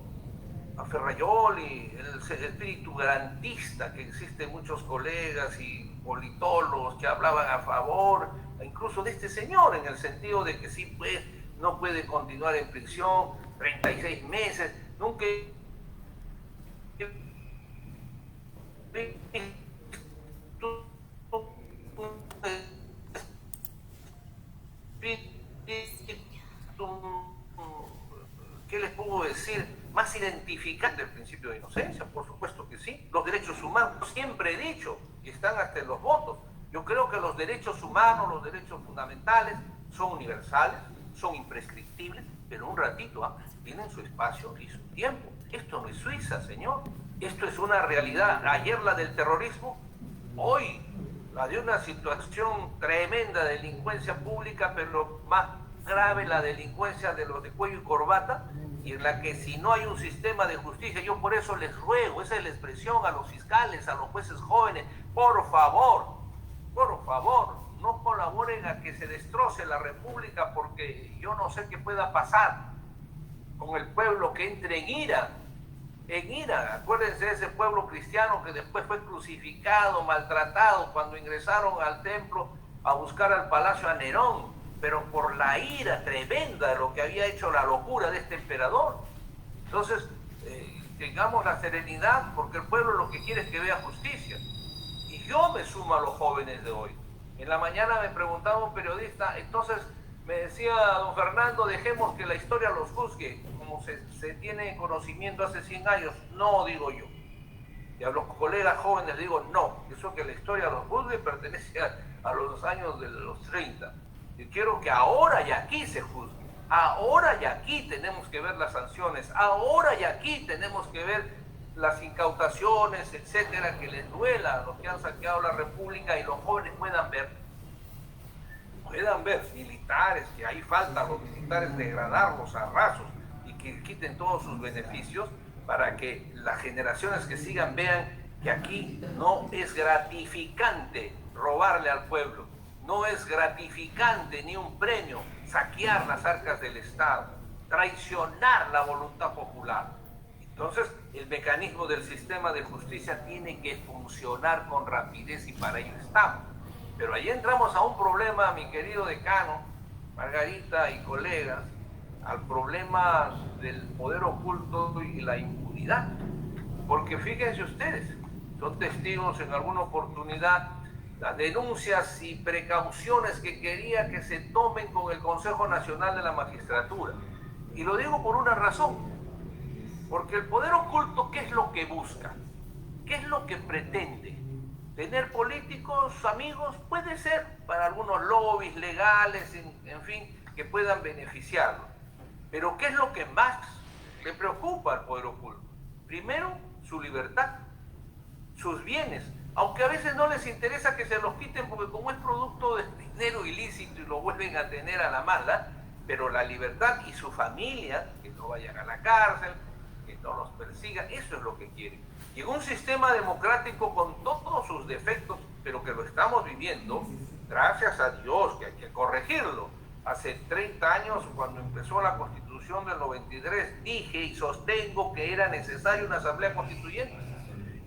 a Ferrayoli, el espíritu garantista que existe en muchos colegas y politólogos que hablaban a favor, incluso de este señor, en el sentido de que sí, pues, no puede continuar en prisión 36 meses, nunca... ¿Qué les puedo decir? Más identificante el principio de inocencia, por supuesto que sí. Los derechos humanos, siempre he dicho, y están hasta en los votos. Yo creo que los derechos humanos, los derechos fundamentales, son universales, son imprescriptibles, pero un ratito tienen su espacio y su tiempo. Esto no es Suiza, señor. Esto es una realidad. Ayer la del terrorismo, hoy la de una situación tremenda de delincuencia pública, pero más grave la delincuencia de los de cuello y corbata, y en la que si no hay un sistema de justicia, yo por eso les ruego, esa es la expresión a los fiscales, a los jueces jóvenes, por favor, no colaboren a que se destroce la república, porque yo no sé qué pueda pasar con el pueblo que entre en ira. Acuérdense de ese pueblo cristiano que después fue crucificado, maltratado, cuando ingresaron al templo a buscar al palacio a Nerón, pero por la ira tremenda de lo que había hecho la locura de este emperador. Entonces, tengamos la serenidad, porque el pueblo lo que quiere es que vea justicia. Y yo me sumo a los jóvenes de hoy. En la mañana me preguntaba un periodista, entonces me decía don Fernando, dejemos que la historia los juzgue, como se tiene conocimiento hace 100 años. No, digo yo. Y a los colegas jóvenes digo, no, eso que la historia los juzgue pertenece a los años de los 30. Yo quiero que ahora y aquí se juzgue. Ahora y aquí tenemos que ver las sanciones. Ahora y aquí tenemos que ver las incautaciones, etcétera, que les duela a los que han saqueado la república, y los jóvenes puedan ver militares, que ahí faltan los militares, degradarlos a rasos y que quiten todos sus beneficios, para que las generaciones que sigan vean que aquí no es gratificante robarle al pueblo, no es gratificante ni un premio saquear las arcas del Estado, traicionar la voluntad popular. Entonces, el mecanismo del sistema de justicia tiene que funcionar con rapidez, y para ello estamos. Pero ahí entramos a un problema, mi querido decano, Margarita y colegas, al problema del poder oculto y la impunidad. Porque fíjense ustedes, son testigos en alguna oportunidad las denuncias y precauciones que quería que se tomen con el Consejo Nacional de la Magistratura. Y lo digo por una razón, porque el poder oculto, ¿qué es lo que busca? ¿Qué es lo que pretende? Tener políticos amigos, puede ser, para algunos lobbies legales, en fin, que puedan beneficiarlo. Pero ¿qué es lo que más le preocupa al poder oculto? Primero, su libertad, sus bienes, aunque a veces no les interesa que se los quiten, porque como es producto de dinero ilícito y lo vuelven a tener a la mala, pero la libertad y su familia, que no vayan a la cárcel, que no los persigan, eso es lo que quieren. Y en un sistema democrático con todos sus defectos, pero que lo estamos viviendo, gracias a Dios, que hay que corregirlo. Hace 30 años, cuando empezó la Constitución del 93, dije y sostengo que era necesaria una asamblea constituyente.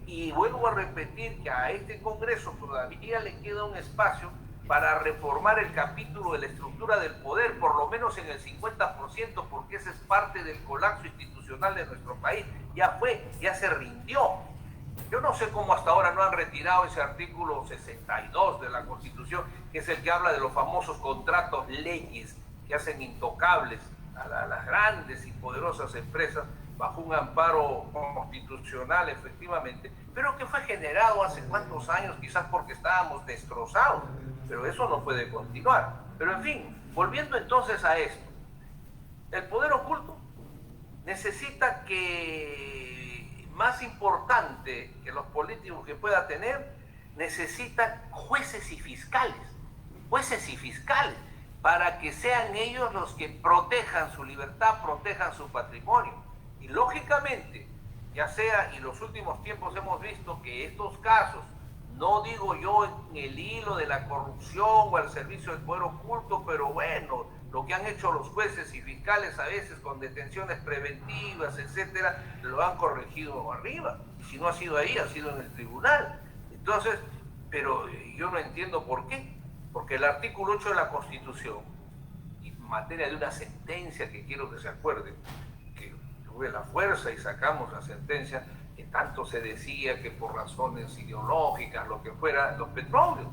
Y vuelvo a repetir que a este Congreso todavía le queda un espacio para reformar el capítulo de la estructura del poder, por lo menos en el 50%, porque esa es parte del colapso institucional de nuestro país. Ya fue, ya se rindió. Yo no sé cómo hasta ahora no han retirado ese artículo 62 de la Constitución, que es el que habla de los famosos contratos leyes que hacen intocables a las grandes y poderosas empresas bajo un amparo constitucional, efectivamente, pero que fue generado hace cuántos años, quizás porque estábamos destrozados, pero eso no puede continuar. Pero en fin, volviendo entonces a esto, el poder oculto necesita que, más importante que los políticos que pueda tener, necesita jueces y fiscales, para que sean ellos los que protejan su libertad, protejan su patrimonio. Y lógicamente, ya sea, y los últimos tiempos hemos visto que estos casos, no digo yo en el hilo de la corrupción o al servicio del poder oculto, pero bueno, lo que han hecho los jueces y fiscales a veces con detenciones preventivas, etcétera, lo han corregido arriba. Y si no ha sido ahí, ha sido en el tribunal. Entonces, pero yo no entiendo por qué. Porque el artículo 8 de la Constitución, en materia de una sentencia que quiero que se acuerden, que tuve la fuerza y sacamos la sentencia, que tanto se decía que por razones ideológicas, lo que fuera, los petróleos.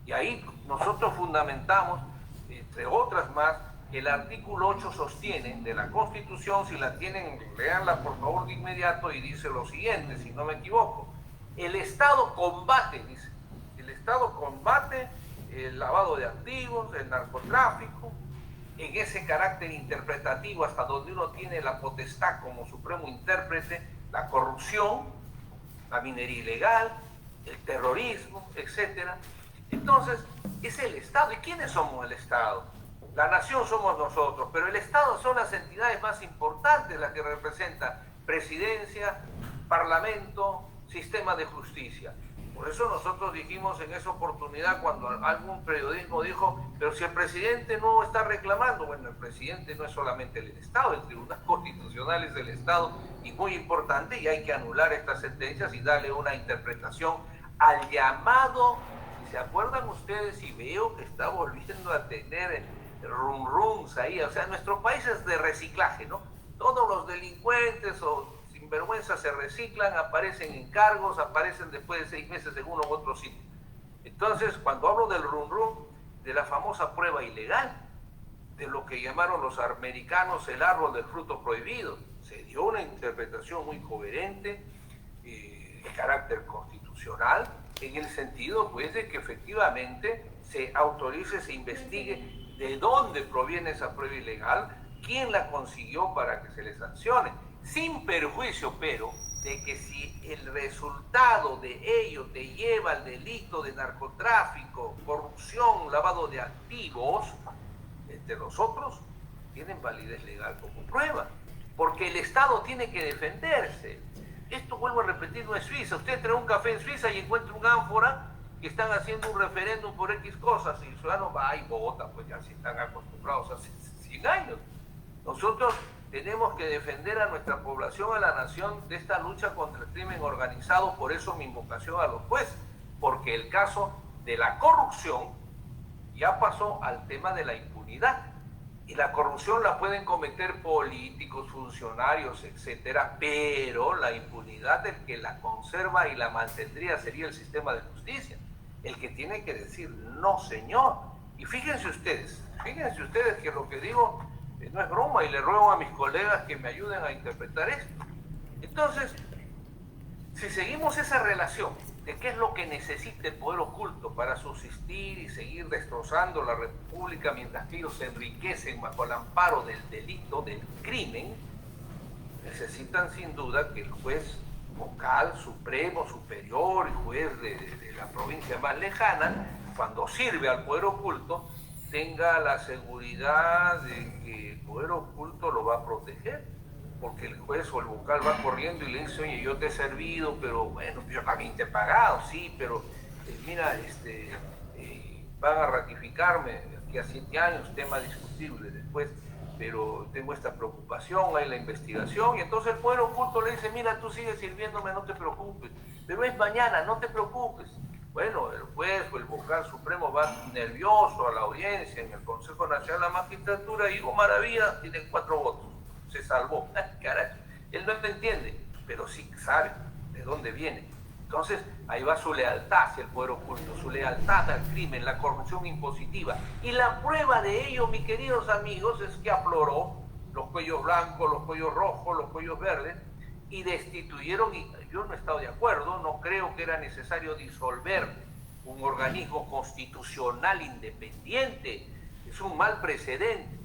Y ahí nosotros fundamentamos, entre otras más, el artículo 8 sostiene de la Constitución, si la tienen, léanla por favor de inmediato, y dice lo siguiente, si no me equivoco: el Estado combate, dice, el Estado combate el lavado de activos, el narcotráfico, en ese carácter interpretativo hasta donde uno tiene la potestad como supremo intérprete, la corrupción, la minería ilegal, el terrorismo, etc. Entonces, es el Estado. ¿Y quiénes somos el Estado? La nación somos nosotros, pero el Estado son las entidades más importantes, las que representan presidencia, parlamento, sistema de justicia. Por eso nosotros dijimos en esa oportunidad, cuando algún periodismo dijo, pero si el presidente no está reclamando, bueno, el presidente no es solamente el Estado, el Tribunal Constitucional es el Estado, y muy importante, y hay que anular estas sentencias y darle una interpretación al llamado. Si se acuerdan ustedes, y veo que está volviendo a tener rum-rums ahí, o sea, nuestro país es de reciclaje, ¿no? Todos los delincuentes o vergüenza se reciclan, aparecen en cargos, aparecen después de 6 meses en uno u otro sitio. Entonces, cuando hablo del rum-rum, de la famosa prueba ilegal, de lo que llamaron los americanos el árbol del fruto prohibido, se dio una interpretación muy coherente, de carácter constitucional, en el sentido, pues, de que efectivamente se autorice, se investigue de dónde proviene esa prueba ilegal, quién la consiguió para que se le sancione, sin perjuicio, pero, de que si el resultado de ello te lleva al delito de narcotráfico, corrupción, lavado de activos, entre los otros, tienen validez legal como prueba, porque el Estado tiene que defenderse. Esto, vuelvo a repetir, no es Suiza. Usted trae un café en Suiza y encuentra un ánfora que están haciendo un referéndum por X cosas, y el ciudadano va y vota, pues ya se están acostumbrados hace 100 años. Nosotros tenemos que defender a nuestra población, a la nación, de esta lucha contra el crimen organizado. Por eso mi invocación a los jueces, porque el caso de la corrupción ya pasó al tema de la impunidad, y la corrupción la pueden cometer políticos, funcionarios, etcétera, pero la impunidad, el que la conserva y la mantendría sería el sistema de justicia, el que tiene que decir no, señor. Y fíjense ustedes que lo que digo no es broma, y le ruego a mis colegas que me ayuden a interpretar esto. Entonces, si seguimos esa relación de qué es lo que necesita el poder oculto para subsistir y seguir destrozando la República mientras que ellos se enriquecen bajo el amparo del delito, del crimen, necesitan sin duda que el juez vocal, supremo, superior y juez de la provincia más lejana, cuando sirve al poder oculto, tenga la seguridad de que el poder oculto lo va a proteger, porque el juez o el vocal va corriendo y le dice, oye, yo te he servido, pero bueno, yo también te he pagado, sí, pero mira, van a ratificarme aquí a 7 años, tema discutible después, pero tengo esta preocupación, hay la investigación, y entonces el poder oculto le dice, mira, tú sigues sirviéndome, no te preocupes, pero es mañana, no te preocupes. Bueno, el juez o el vocal supremo va nervioso a la audiencia en el Consejo Nacional de la Magistratura y Hugo Maravilla tiene 4 votos. Se salvó. Caray, él no entiende, pero sí sabe de dónde viene. Entonces, ahí va su lealtad hacia el poder oculto, su lealtad al crimen, la corrupción impositiva. Y la prueba de ello, mis queridos amigos, es que afloró los cuellos blancos, los cuellos rojos, los cuellos verdes, y destituyeron, y yo no he estado de acuerdo, no creo que era necesario disolver un organismo constitucional independiente. Es un mal precedente.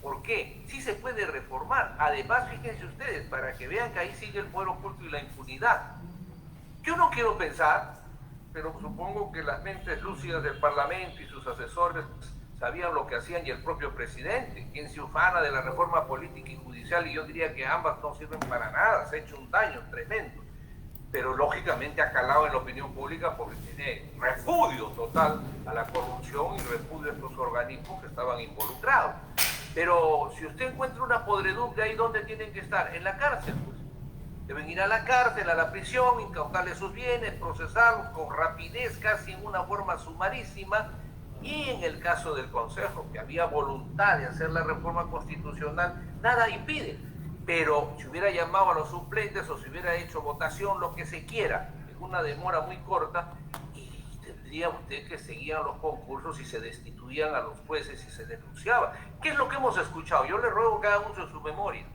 ¿Por qué? Sí se puede reformar. Además, fíjense ustedes, para que vean que ahí sigue el poder oculto y la impunidad. Yo no quiero pensar, pero supongo que las mentes lúcidas del Parlamento y sus asesores sabían lo que hacían, y el propio presidente, quien se ufana de la reforma política y judicial, y yo diría que ambas no sirven para nada, se ha hecho un daño tremendo, pero lógicamente ha calado en la opinión pública porque tiene repudio total a la corrupción y repudio a estos organismos que estaban involucrados. Pero si usted encuentra una podredumbre ahí, ¿dónde tienen que estar? En la cárcel, pues. Deben ir a la cárcel, a la prisión, incautarle sus bienes, procesarlos con rapidez, casi en una forma sumarísima. Y en el caso del Consejo, que había voluntad de hacer la reforma constitucional, nada impide. Pero si hubiera llamado a los suplentes o si hubiera hecho votación, lo que se quiera, en una demora muy corta, y tendría usted que seguir los concursos y se destituían a los jueces y se denunciaba. ¿Qué es lo que hemos escuchado? Yo le ruego que haga uso de su memoria.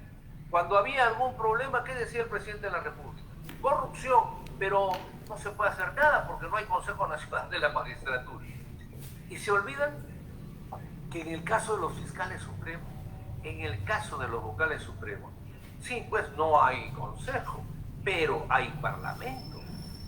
Cuando había algún problema, ¿qué decía el presidente de la República? Corrupción, pero no se puede hacer nada porque no hay Consejo Nacional de la Magistratura. Y se olvidan que en el caso de los fiscales supremos, en el caso de los vocales supremos, sí, pues no hay consejo, pero hay parlamento.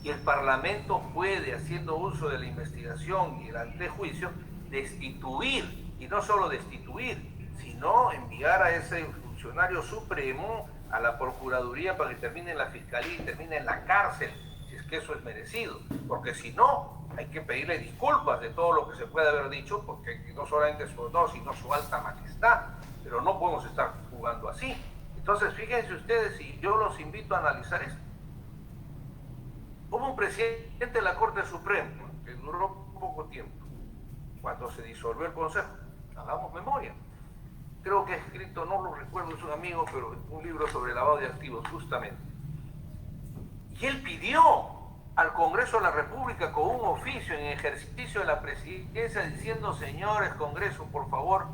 Y el parlamento puede, haciendo uso de la investigación y el antejuicio, destituir, y no solo destituir, sino enviar a ese funcionario supremo a la Procuraduría para que termine en la Fiscalía y termine en la cárcel, si es que eso es merecido. Porque si no, hay que pedirle disculpas de todo lo que se puede haber dicho, porque no solamente su honor, sino su alta majestad. Pero no podemos estar jugando así. Entonces, fíjense ustedes, y yo los invito a analizar esto. Hubo un presidente de la Corte Suprema que duró poco tiempo, cuando se disolvió el Consejo. Hagamos memoria. Creo que ha escrito, no lo recuerdo, es un amigo, pero un libro sobre lavado de activos, justamente. Y él pidió al Congreso de la República con un oficio en ejercicio de la presidencia diciendo: señores Congreso, por favor,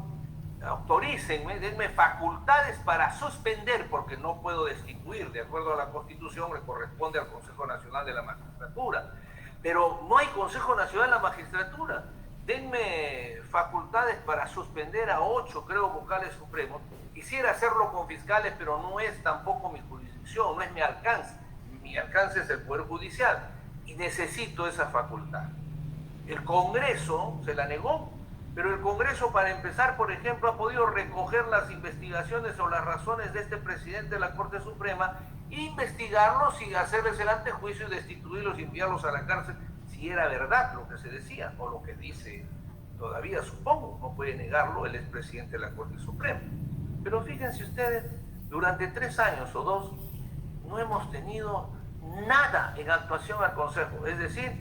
autorícenme, denme facultades para suspender, porque no puedo destituir, de acuerdo a la Constitución, le corresponde al Consejo Nacional de la Magistratura. Pero no hay Consejo Nacional de la Magistratura. Denme facultades para suspender a 8, creo, vocales supremos. Quisiera hacerlo con fiscales, pero no es tampoco mi jurisdicción, no es mi alcance. Mi alcance es el Poder Judicial y necesito esa facultad. El Congreso se la negó, pero el Congreso, para empezar, por ejemplo, ha podido recoger las investigaciones o las razones de este presidente de la Corte Suprema, investigarlos y hacerles el antejuicio y destituirlos y enviarlos a la cárcel, si era verdad lo que se decía o lo que dice todavía, supongo, no puede negarlo el expresidente de la Corte Suprema. Pero fíjense ustedes, durante 3 años o 2 no hemos tenido nada en actuación al Consejo. Es decir,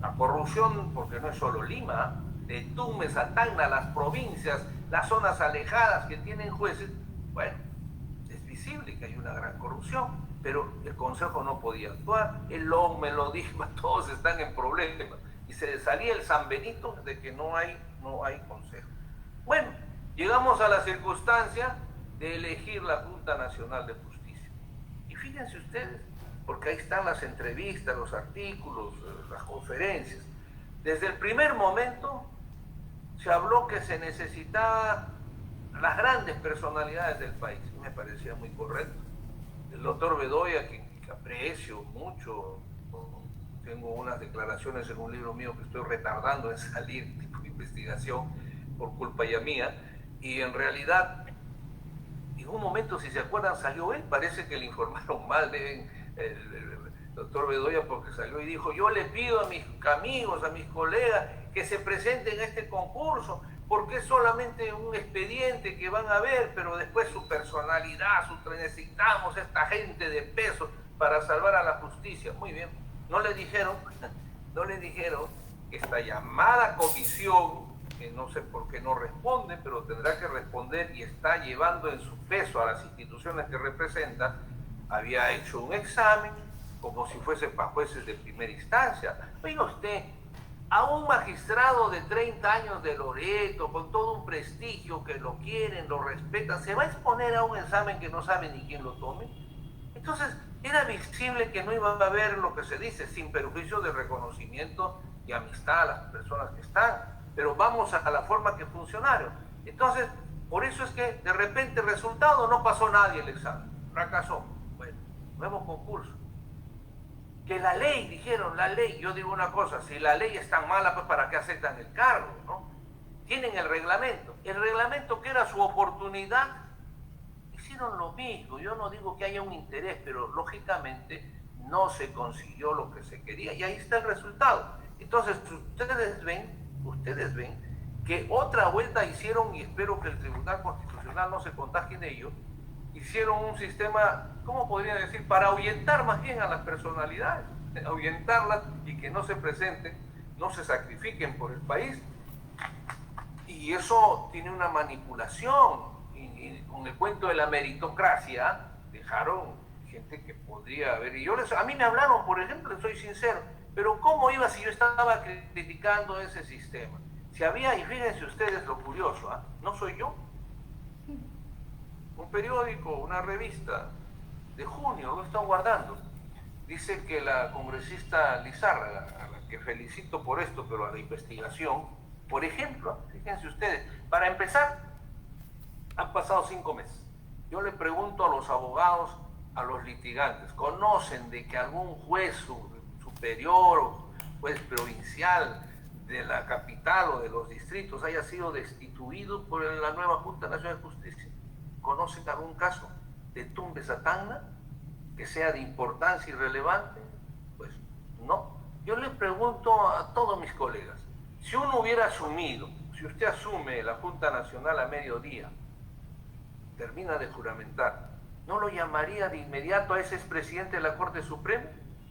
la corrupción, porque no es solo Lima, de Tumbes a Tacna, las provincias, las zonas alejadas que tienen jueces, bueno, es visible que hay una gran corrupción, pero el Consejo no podía actuar. El LOM, Melodisma, todos están en problemas. Y se salía el San Benito de que no hay Consejo. Bueno, llegamos a la circunstancia de elegir la Junta Nacional de Justicia. Y fíjense ustedes, porque ahí están las entrevistas, los artículos, las conferencias. Desde el primer momento se habló que se necesitaba las grandes personalidades del país. Me parecía muy correcto. El doctor Bedoya, que aprecio mucho, tengo unas declaraciones en un libro mío que estoy retardando en salir, tipo de investigación, por culpa ya mía, y en realidad, en un momento, si se acuerdan, salió él, parece que le informaron mal, el doctor Bedoya, porque salió y dijo: yo le pido a mis amigos, a mis colegas, que se presenten a este concurso, porque es solamente un expediente que van a ver, pero después su personalidad, necesitamos esta gente de peso para salvar a la justicia. Muy bien, no le dijeron no le dijeron que esta llamada comisión, que no sé por qué no responde, pero tendrá que responder y está llevando en su peso a las instituciones que representa, había hecho un examen como si fuese para jueces de primera instancia. Oiga usted, a un magistrado de 30 años de Loreto, con todo un prestigio, que lo quieren, lo respetan, ¿se va a exponer a un examen que no sabe ni quién lo tome? Entonces, era visible que no iba a haber lo que se dice, sin perjuicio de reconocimiento y amistad a las personas que están, pero vamos a la forma que funcionaron. Entonces, por eso es que de repente el resultado, no pasó nadie el examen, fracasó. Bueno, nuevo concurso. Que la ley, dijeron, la ley, yo digo una cosa, si la ley es tan mala, pues ¿para qué aceptan el cargo, no? Tienen el reglamento que era su oportunidad, hicieron lo mismo. Yo no digo que haya un interés, pero lógicamente no se consiguió lo que se quería y ahí está el resultado. Entonces ustedes ven que otra vuelta hicieron, y espero que el Tribunal Constitucional no se contagie de ello, hicieron un sistema, ¿cómo podría decir?, para ahuyentar más bien a las personalidades, ahuyentarlas y que no se presenten, no se sacrifiquen por el país. Y eso tiene una manipulación. Y con el cuento de la meritocracia dejaron gente que podría haber, y a mí me hablaron, por ejemplo, soy sincero, pero ¿cómo iba si yo estaba criticando ese sistema? Si había, y fíjense ustedes lo curioso, no soy yo, un periódico, una revista de junio, lo están guardando, dice que la congresista Lizárraga, a la que felicito por esto, pero a la investigación, por ejemplo, fíjense ustedes, para empezar, han pasado 5 meses. Yo le pregunto a los abogados, a los litigantes, ¿conocen de que algún juez superior o juez provincial de la capital o de los distritos haya sido destituido por la nueva Junta Nacional de Justicia? ¿Conocen algún caso de Tumbes a Tacna que sea de importancia y relevante? Pues no. Yo le pregunto a todos mis colegas, si uno hubiera asumido, si usted asume la Junta Nacional a mediodía, termina de juramentar, ¿no lo llamaría de inmediato a ese expresidente de la Corte Suprema?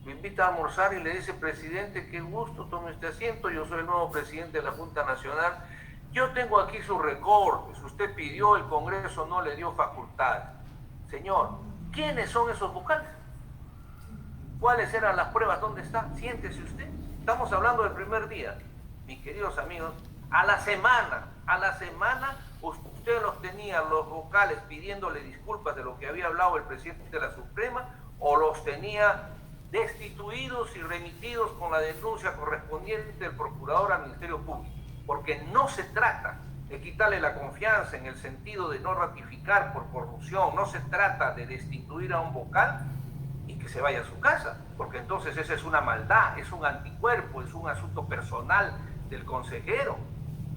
Lo invita a almorzar y le dice: presidente, qué gusto, tome este asiento, yo soy el nuevo presidente de la Junta Nacional, yo tengo aquí sus recortes, usted pidió, el Congreso no le dio facultades. Señor, ¿quiénes son esos vocales? ¿Cuáles eran las pruebas? ¿Dónde está? Siéntese usted. Estamos hablando del primer día. Mis queridos amigos, a la semana, usted los tenía, los vocales, pidiéndole disculpas de lo que había hablado el presidente de la Suprema, o los tenía destituidos y remitidos con la denuncia correspondiente del procurador al Ministerio Público. Porque no se trata de quitarle la confianza en el sentido de no ratificar por corrupción, no se trata de destituir a un vocal y que se vaya a su casa, porque entonces esa es una maldad, es un anticuerpo, es un asunto personal del consejero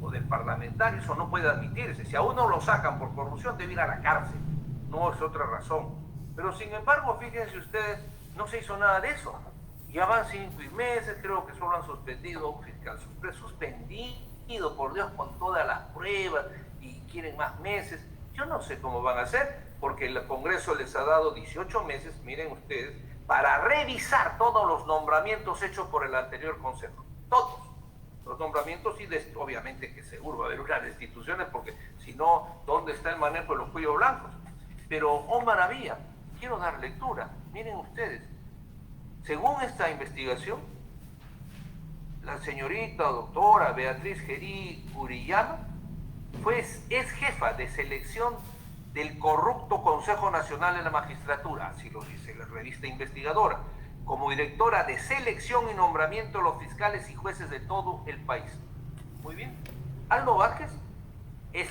o del parlamentario. Eso no puede admitirse. Si a uno lo sacan por corrupción, debe ir a la cárcel, no es otra razón. Pero sin embargo, fíjense ustedes, no se hizo nada de eso. Ya van 5 meses, creo que solo han suspendido a un fiscal suspendido, por Dios, con todas las pruebas, y quieren más meses. Yo no sé cómo van a hacer, porque el Congreso les ha dado 18 meses, miren ustedes, para revisar todos los nombramientos hechos por el anterior Consejo. Todos los nombramientos, y obviamente que seguro va a haber unas destituciones, porque si no, ¿dónde está el manejo de los cuellos blancos? Pero, oh maravilla, quiero dar lectura. Miren ustedes, según esta investigación, la señorita doctora Beatriz Gerí Urillano es jefa de selección del corrupto Consejo Nacional de la Magistratura, así lo dice la revista investigadora, como directora de selección y nombramiento de los fiscales y jueces de todo el país. Muy bien. Aldo Vázquez es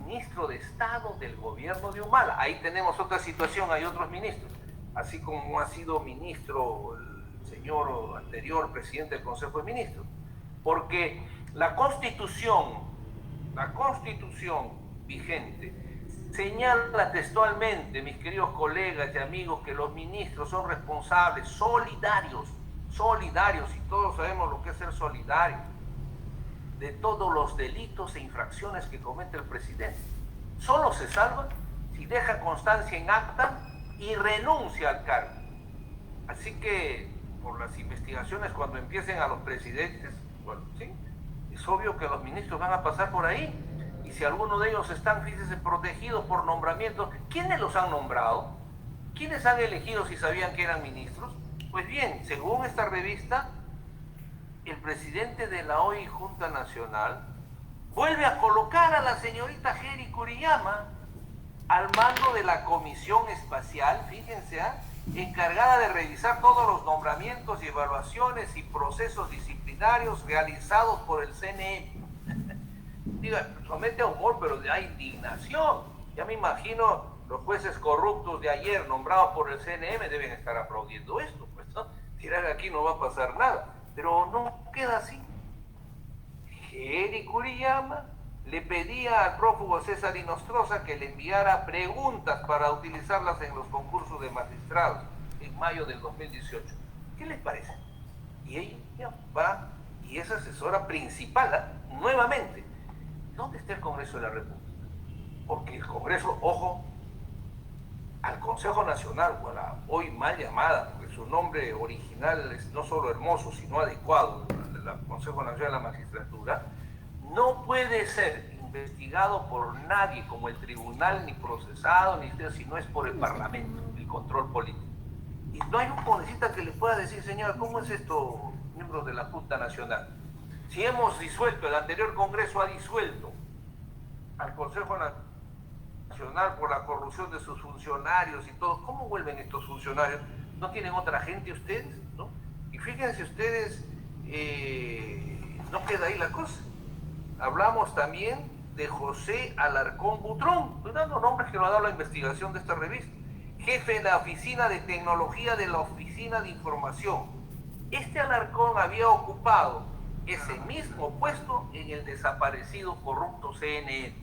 ministro de Estado del gobierno de Humala. Ahí tenemos otra situación, hay otros ministros, así como ha sido ministro el señor anterior presidente del Consejo de Ministros, porque la Constitución vigente señala textualmente, mis queridos colegas y amigos, que los ministros son responsables, solidarios, y todos sabemos lo que es ser solidario, de todos los delitos e infracciones que comete el presidente. Solo se salva si deja constancia en acta y renuncia al cargo. Así que, por las investigaciones cuando empiecen a los presidentes, bueno, sí, es obvio que los ministros van a pasar por ahí. Y si algunos de ellos están, fíjense, protegidos por nombramientos, ¿quiénes los han nombrado? ¿Quiénes han elegido si sabían que eran ministros? Pues bien, según esta revista, el presidente de la OI Junta Nacional vuelve a colocar a la señorita Heri Kuriyama al mando de la Comisión Espacial, fíjense, encargada de revisar todos los nombramientos y evaluaciones y procesos disciplinarios realizados por el CNE. Diga, somete a humor, pero hay indignación. Ya me imagino los jueces corruptos de ayer nombrados por el CNM deben estar aplaudiendo esto, pues, ¿no? Dirán, aquí no va a pasar nada, pero no queda así. Heri Kuriyama le pedía al prófugo César Inostroza que le enviara preguntas para utilizarlas en los concursos de magistrados en mayo del 2018. ¿Qué les parece? Y ella va y es asesora principal, nuevamente. ¿Dónde está el Congreso de la República? Porque el Congreso, ojo, al Consejo Nacional, o a la hoy mal llamada, porque su nombre original es no solo hermoso, sino adecuado, el Consejo Nacional de la Magistratura, no puede ser investigado por nadie como el tribunal, ni procesado, ni si no es por el Parlamento, el control político. Y no hay un congresista que le pueda decir, señora, ¿cómo es esto, miembros de la Junta Nacional? Si hemos disuelto, el anterior Congreso ha disuelto al Consejo Nacional por la corrupción de sus funcionarios y todo, ¿cómo vuelven estos funcionarios? ¿No tienen otra gente ustedes? ¿No? Y fíjense ustedes, no queda ahí la cosa. Hablamos también de José Alarcón Butrón, estoy dando nombres que nos ha dado la investigación de esta revista, jefe de la Oficina de Tecnología de la Oficina de Información. Este Alarcón había ocupado ese mismo puesto en el desaparecido corrupto CNN.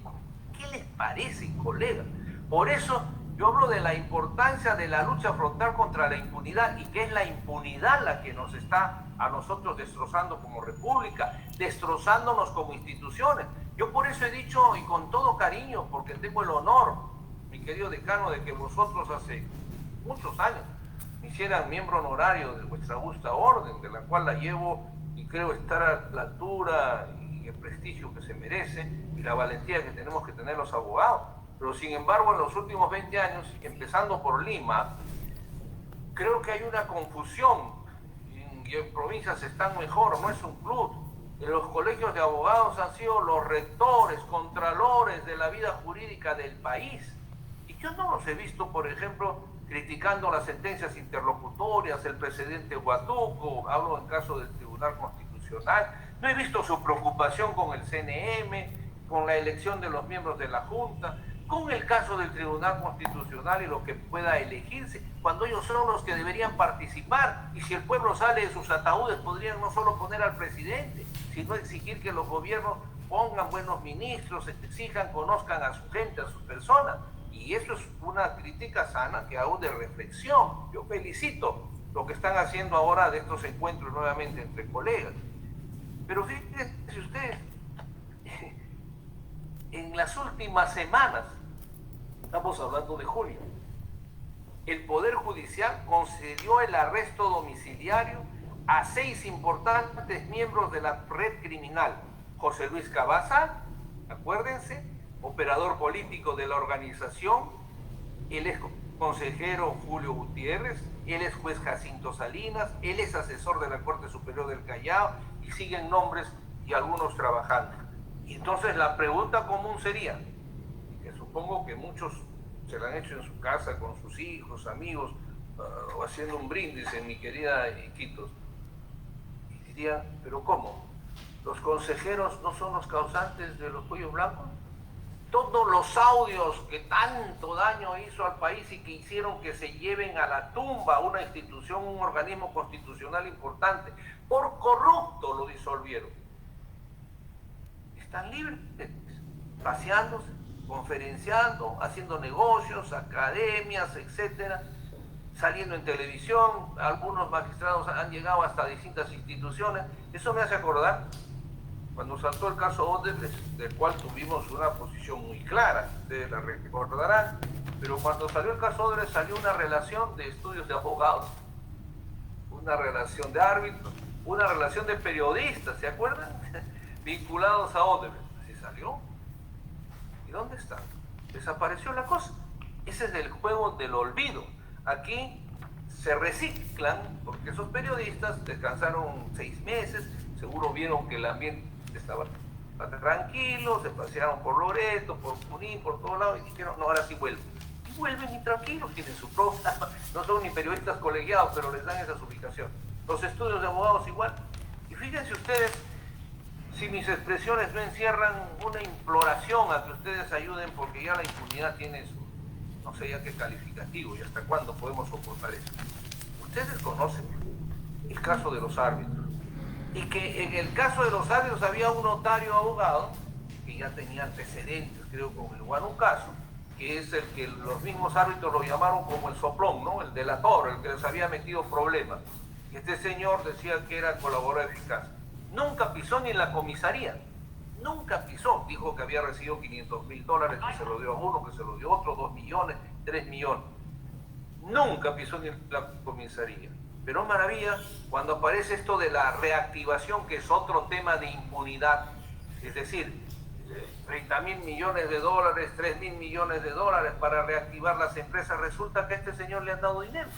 ¿Qué les parece, colega? Por eso yo hablo de la importancia de la lucha frontal contra la impunidad, y que es la impunidad la que nos está a nosotros destrozando como república, destrozándonos como instituciones. Yo por eso he dicho, y con todo cariño, porque tengo el honor, mi querido decano, de que vosotros hace muchos años me hicieran miembro honorario de vuestra augusta orden, de la cual la llevo y creo estar a la altura y el prestigio que se merece y la valentía que tenemos que tener los abogados. Pero sin embargo, en los últimos 20 años, empezando por Lima, creo que hay una confusión y en provincias están mejor, no es un club. En los colegios de abogados han sido los rectores, contralores de la vida jurídica del país. Y yo no los he visto, por ejemplo, criticando las sentencias interlocutorias, el precedente Huatuco, hablo en caso del Tribunal Constitucional. No he visto su preocupación con el CNM, con la elección de los miembros de la Junta, con el caso del Tribunal Constitucional y lo que pueda elegirse, cuando ellos son los que deberían participar. Y si el pueblo sale de sus ataúdes, podrían no solo poner al presidente, sino exigir que los gobiernos pongan buenos ministros, exijan, conozcan a su gente, a sus personas. Y eso es una crítica sana que hago de reflexión. Yo felicito lo que están haciendo ahora de estos encuentros nuevamente entre colegas. Pero fíjense ustedes, en las últimas semanas, estamos hablando de julio, el Poder Judicial concedió el arresto domiciliario a 6 importantes miembros de la red criminal. José Luis Cabaza, acuérdense, operador político de la organización, el ex consejero Julio Gutiérrez, él es juez Jacinto Salinas, él es asesor de la Corte Superior del Callao, y siguen nombres y algunos trabajando. Y entonces la pregunta común sería, que supongo que muchos se la han hecho en su casa con sus hijos, amigos, o haciendo un brindis en mi querida Iquitos, y diría, ¿pero cómo? ¿Los consejeros no son los causantes de los cuellos blancos? Todos los audios que tanto daño hizo al país y que hicieron que se lleven a la tumba una institución, un organismo constitucional importante, por corrupto lo disolvieron. Están libres, paseándose, conferenciando, haciendo negocios, academias, etcétera, saliendo en televisión. Algunos magistrados han llegado hasta distintas instituciones. Eso me hace acordar cuando saltó el caso Odebrecht, del cual tuvimos una posición muy clara, ustedes la recordarán, pero cuando salió el caso Odebrecht salió una relación de estudios de abogados, una relación de árbitros, una relación de periodistas, ¿se acuerdan? Vinculados a Odebrecht. Así salió. ¿Y dónde están? Desapareció la cosa. Ese es el juego del olvido. Aquí se reciclan, porque esos periodistas descansaron 6 meses, seguro vieron que el ambiente estaba tranquilo, se pasearon por Loreto, por Junín, por todos lados, y dijeron, no, ahora sí vuelven. Y vuelven y tranquilos, tienen su programa, no son ni periodistas colegiados, pero les dan esas ubicaciones. Los estudios de abogados igual. Y fíjense ustedes, si mis expresiones no encierran una imploración a que ustedes ayuden, porque ya la impunidad tiene su, no sé ya qué calificativo y hasta cuándo podemos soportar eso. Ustedes conocen el caso de los árbitros, y que en el caso de los árbitros había un notario abogado que ya tenía antecedentes, creo, con el Huánuco, que es el que los mismos árbitros lo llamaron como el soplón, ¿no? El delator, el que les había metido problemas. Y este señor decía que era colaborador eficaz. Nunca pisó ni en la comisaría, nunca pisó. Dijo que había recibido $500,000, que se lo dio a uno, que se lo dio a otro, 2 millones, 3 millones. Nunca pisó ni en la comisaría. Pero maravilla, cuando aparece esto de la reactivación, que es otro tema de impunidad, es decir, 30.000 millones de dólares, 3.000 millones de dólares para reactivar las empresas, resulta que a este señor le han dado dinero.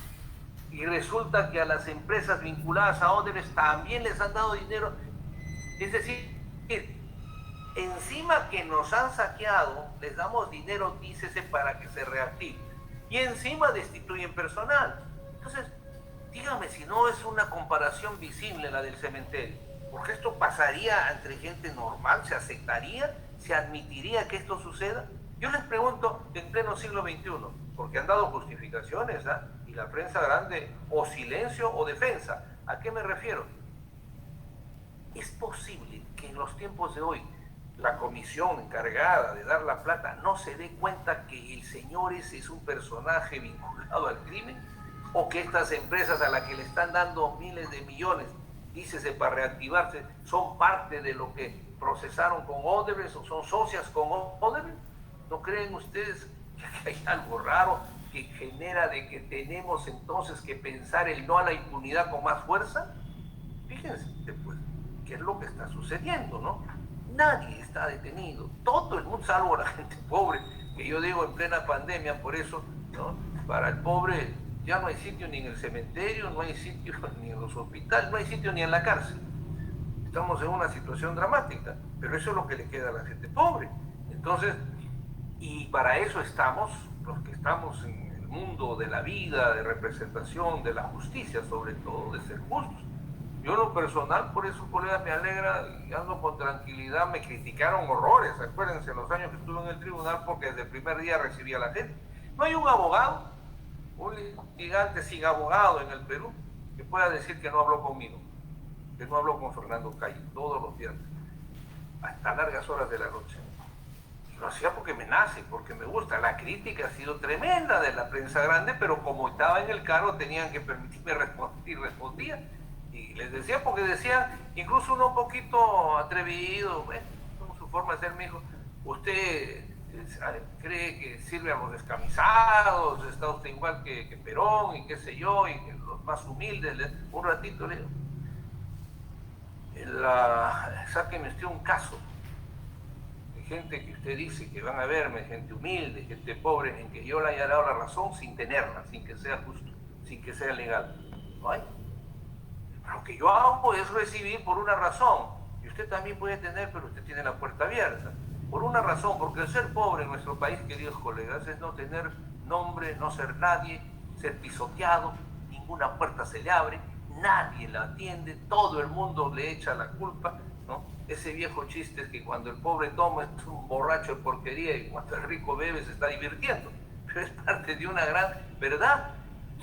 Y resulta que a las empresas vinculadas a Odebrecht también les han dado dinero. Es decir, encima que nos han saqueado, les damos dinero, dícese, para que se reactive. Y encima destituyen personal. Entonces, dígame si no es una comparación visible la del cementerio. Porque esto pasaría entre gente normal, se aceptaría, se admitiría que esto suceda. Yo les pregunto, en pleno siglo XXI, porque han dado justificaciones, ¿eh? Y la prensa grande, o silencio o defensa. ¿A qué me refiero? ¿Es posible que en los tiempos de hoy la comisión encargada de dar la plata no se dé cuenta que el señor ese es un personaje vinculado al crimen? ¿O que estas empresas a las que le están dando miles de millones, dícese para reactivarse, son parte de lo que procesaron con Odebrecht o son socias con Odebrecht? ¿No creen ustedes que hay algo raro que genera de que tenemos entonces que pensar el no a la impunidad con más fuerza? Fíjense, pues, qué es lo que está sucediendo, ¿no? Nadie está detenido, todo el mundo, salvo la gente pobre, que yo digo en plena pandemia, por eso, ¿no? Para el pobre ya no hay sitio ni en el cementerio, no hay sitio ni en los hospitales, no hay sitio ni en la cárcel. Estamos en una situación dramática, pero eso es lo que le queda a la gente pobre. Entonces, y para eso estamos, los que estamos en el mundo de la vida, de representación, de la justicia sobre todo, de ser justos. Yo en lo personal, por eso, colega, me alegra y ando con tranquilidad. Me criticaron horrores, acuérdense, los años que estuve en el tribunal, porque desde el primer día recibía a la gente. No hay un abogado, un litigante sin abogado en el Perú, que pueda decir que no habló conmigo, que no habló con Fernando Calle todos los viernes, hasta largas horas de la noche. Y lo hacía porque me nace, porque me gusta. La crítica ha sido tremenda de la prensa grande, pero como estaba en el cargo tenían que permitirme responder, y respondía. Y les decía, porque decían, incluso uno un poquito atrevido, bueno, como su forma de ser, me dijo, usted cree que sirve a los descamisados, está usted igual que Perón y qué sé yo, y que los más humildes. Un ratito le digo, sáqueme usted un caso de gente que usted dice que van a verme, gente humilde, gente pobre, en que yo le haya dado la razón sin tenerla, sin que sea justo, sin que sea legal. No hay. Lo que yo hago es recibir por una razón, y usted también puede tener, pero usted tiene la puerta abierta. Por una razón, porque el ser pobre en nuestro país, queridos colegas, es no tener nombre, no ser nadie, ser pisoteado, ninguna puerta se le abre, nadie la atiende, todo el mundo le echa la culpa, ¿no? Ese viejo chiste es que cuando el pobre toma es un borracho de porquería y cuando el rico bebe se está divirtiendo, pero es parte de una gran verdad.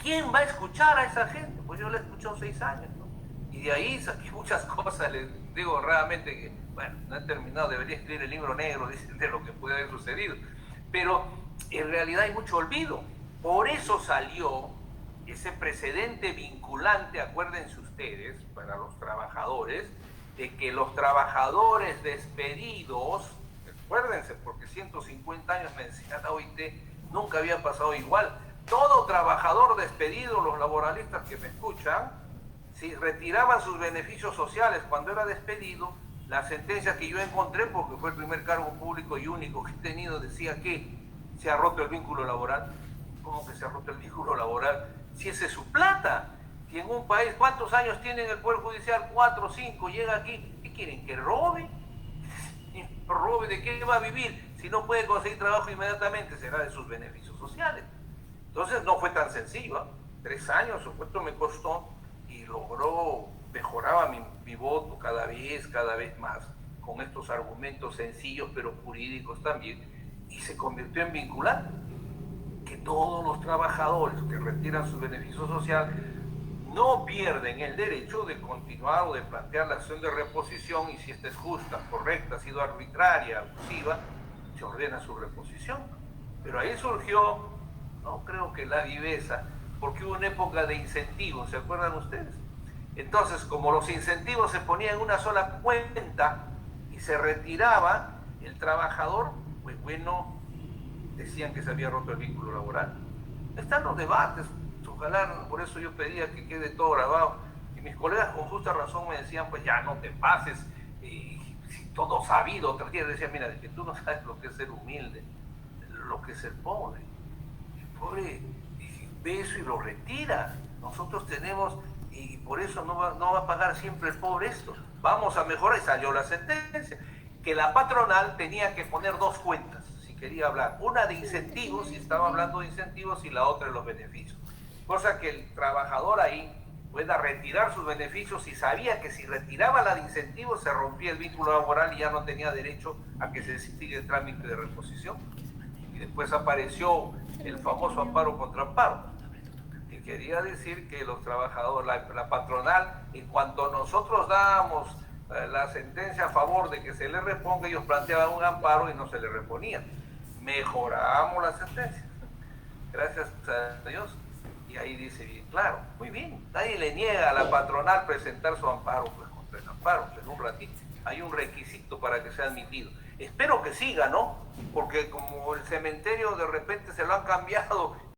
¿Quién va a escuchar a esa gente? Pues yo la he escuchado 6 años, ¿no? Y de ahí saqué muchas cosas, les digo realmente que, bueno, no he terminado, debería escribir el libro negro de lo que puede haber sucedido, pero en realidad hay mucho olvido. Por eso salió ese precedente vinculante, acuérdense ustedes, para los trabajadores, de que los trabajadores despedidos, acuérdense, porque 150 años me decía la OIT, nunca había pasado igual. Todo trabajador despedido, los laboralistas que me escuchan, si retiraban sus beneficios sociales cuando era despedido, la sentencia que yo encontré, porque fue el primer cargo público y único que he tenido, decía que se ha roto el vínculo laboral. ¿Cómo que se ha roto el vínculo laboral? Si esa es su plata. Si en un país, ¿cuántos años tiene en el Poder Judicial? 4 o 5, llega aquí, ¿qué quieren? ¿Que robe? ¿Robe? ¿De qué va a vivir? Si no puede conseguir trabajo inmediatamente, será de sus beneficios sociales. Entonces no fue tan sencillo, ¿eh? 3 años, supuesto, me costó, y logró, mejoraba mi voto cada vez más, con estos argumentos sencillos pero jurídicos también, y se convirtió en vinculante, que todos los trabajadores que retiran su beneficio social no pierden el derecho de continuar o de plantear la acción de reposición, y si esta es justa, correcta, ha sido arbitraria, abusiva, se ordena su reposición. Pero ahí surgió, no creo que la viveza, porque hubo una época de incentivos, ¿se acuerdan ustedes? Entonces, como los incentivos se ponían en una sola cuenta y se retiraba, el trabajador, pues bueno, decían que se había roto el vínculo laboral. Están los debates, ojalá, por eso yo pedía que quede todo grabado, y mis colegas con justa razón me decían, pues ya no te pases, y si todo sabido, otra vez decía, mira, de que tú no sabes lo que es ser humilde, lo que es ser pobre. El pobre ve eso y lo retira. Nosotros tenemos, y por eso no va a pagar siempre el pobre esto. Vamos a mejorar, y salió la sentencia, que la patronal tenía que poner 2 cuentas, si quería hablar, una de incentivos, si estaba hablando de incentivos, y la otra de los beneficios. Cosa que el trabajador ahí pueda retirar sus beneficios, y sabía que si retiraba la de incentivos se rompía el vínculo laboral y ya no tenía derecho a que se siga el trámite de reposición. Y después apareció el famoso amparo contra amparo, que quería decir que los trabajadores, la patronal, en cuanto nosotros dábamos la sentencia a favor de que se le reponga, ellos planteaban un amparo y no se le reponía. Mejoramos la sentencia, gracias a Dios. Y ahí dice bien claro, muy bien, nadie le niega a la patronal presentar su amparo, pues contra el amparo, en un ratito. Hay un requisito para que sea admitido. Espero que siga, ¿no? Porque como el cementerio de repente se lo han cambiado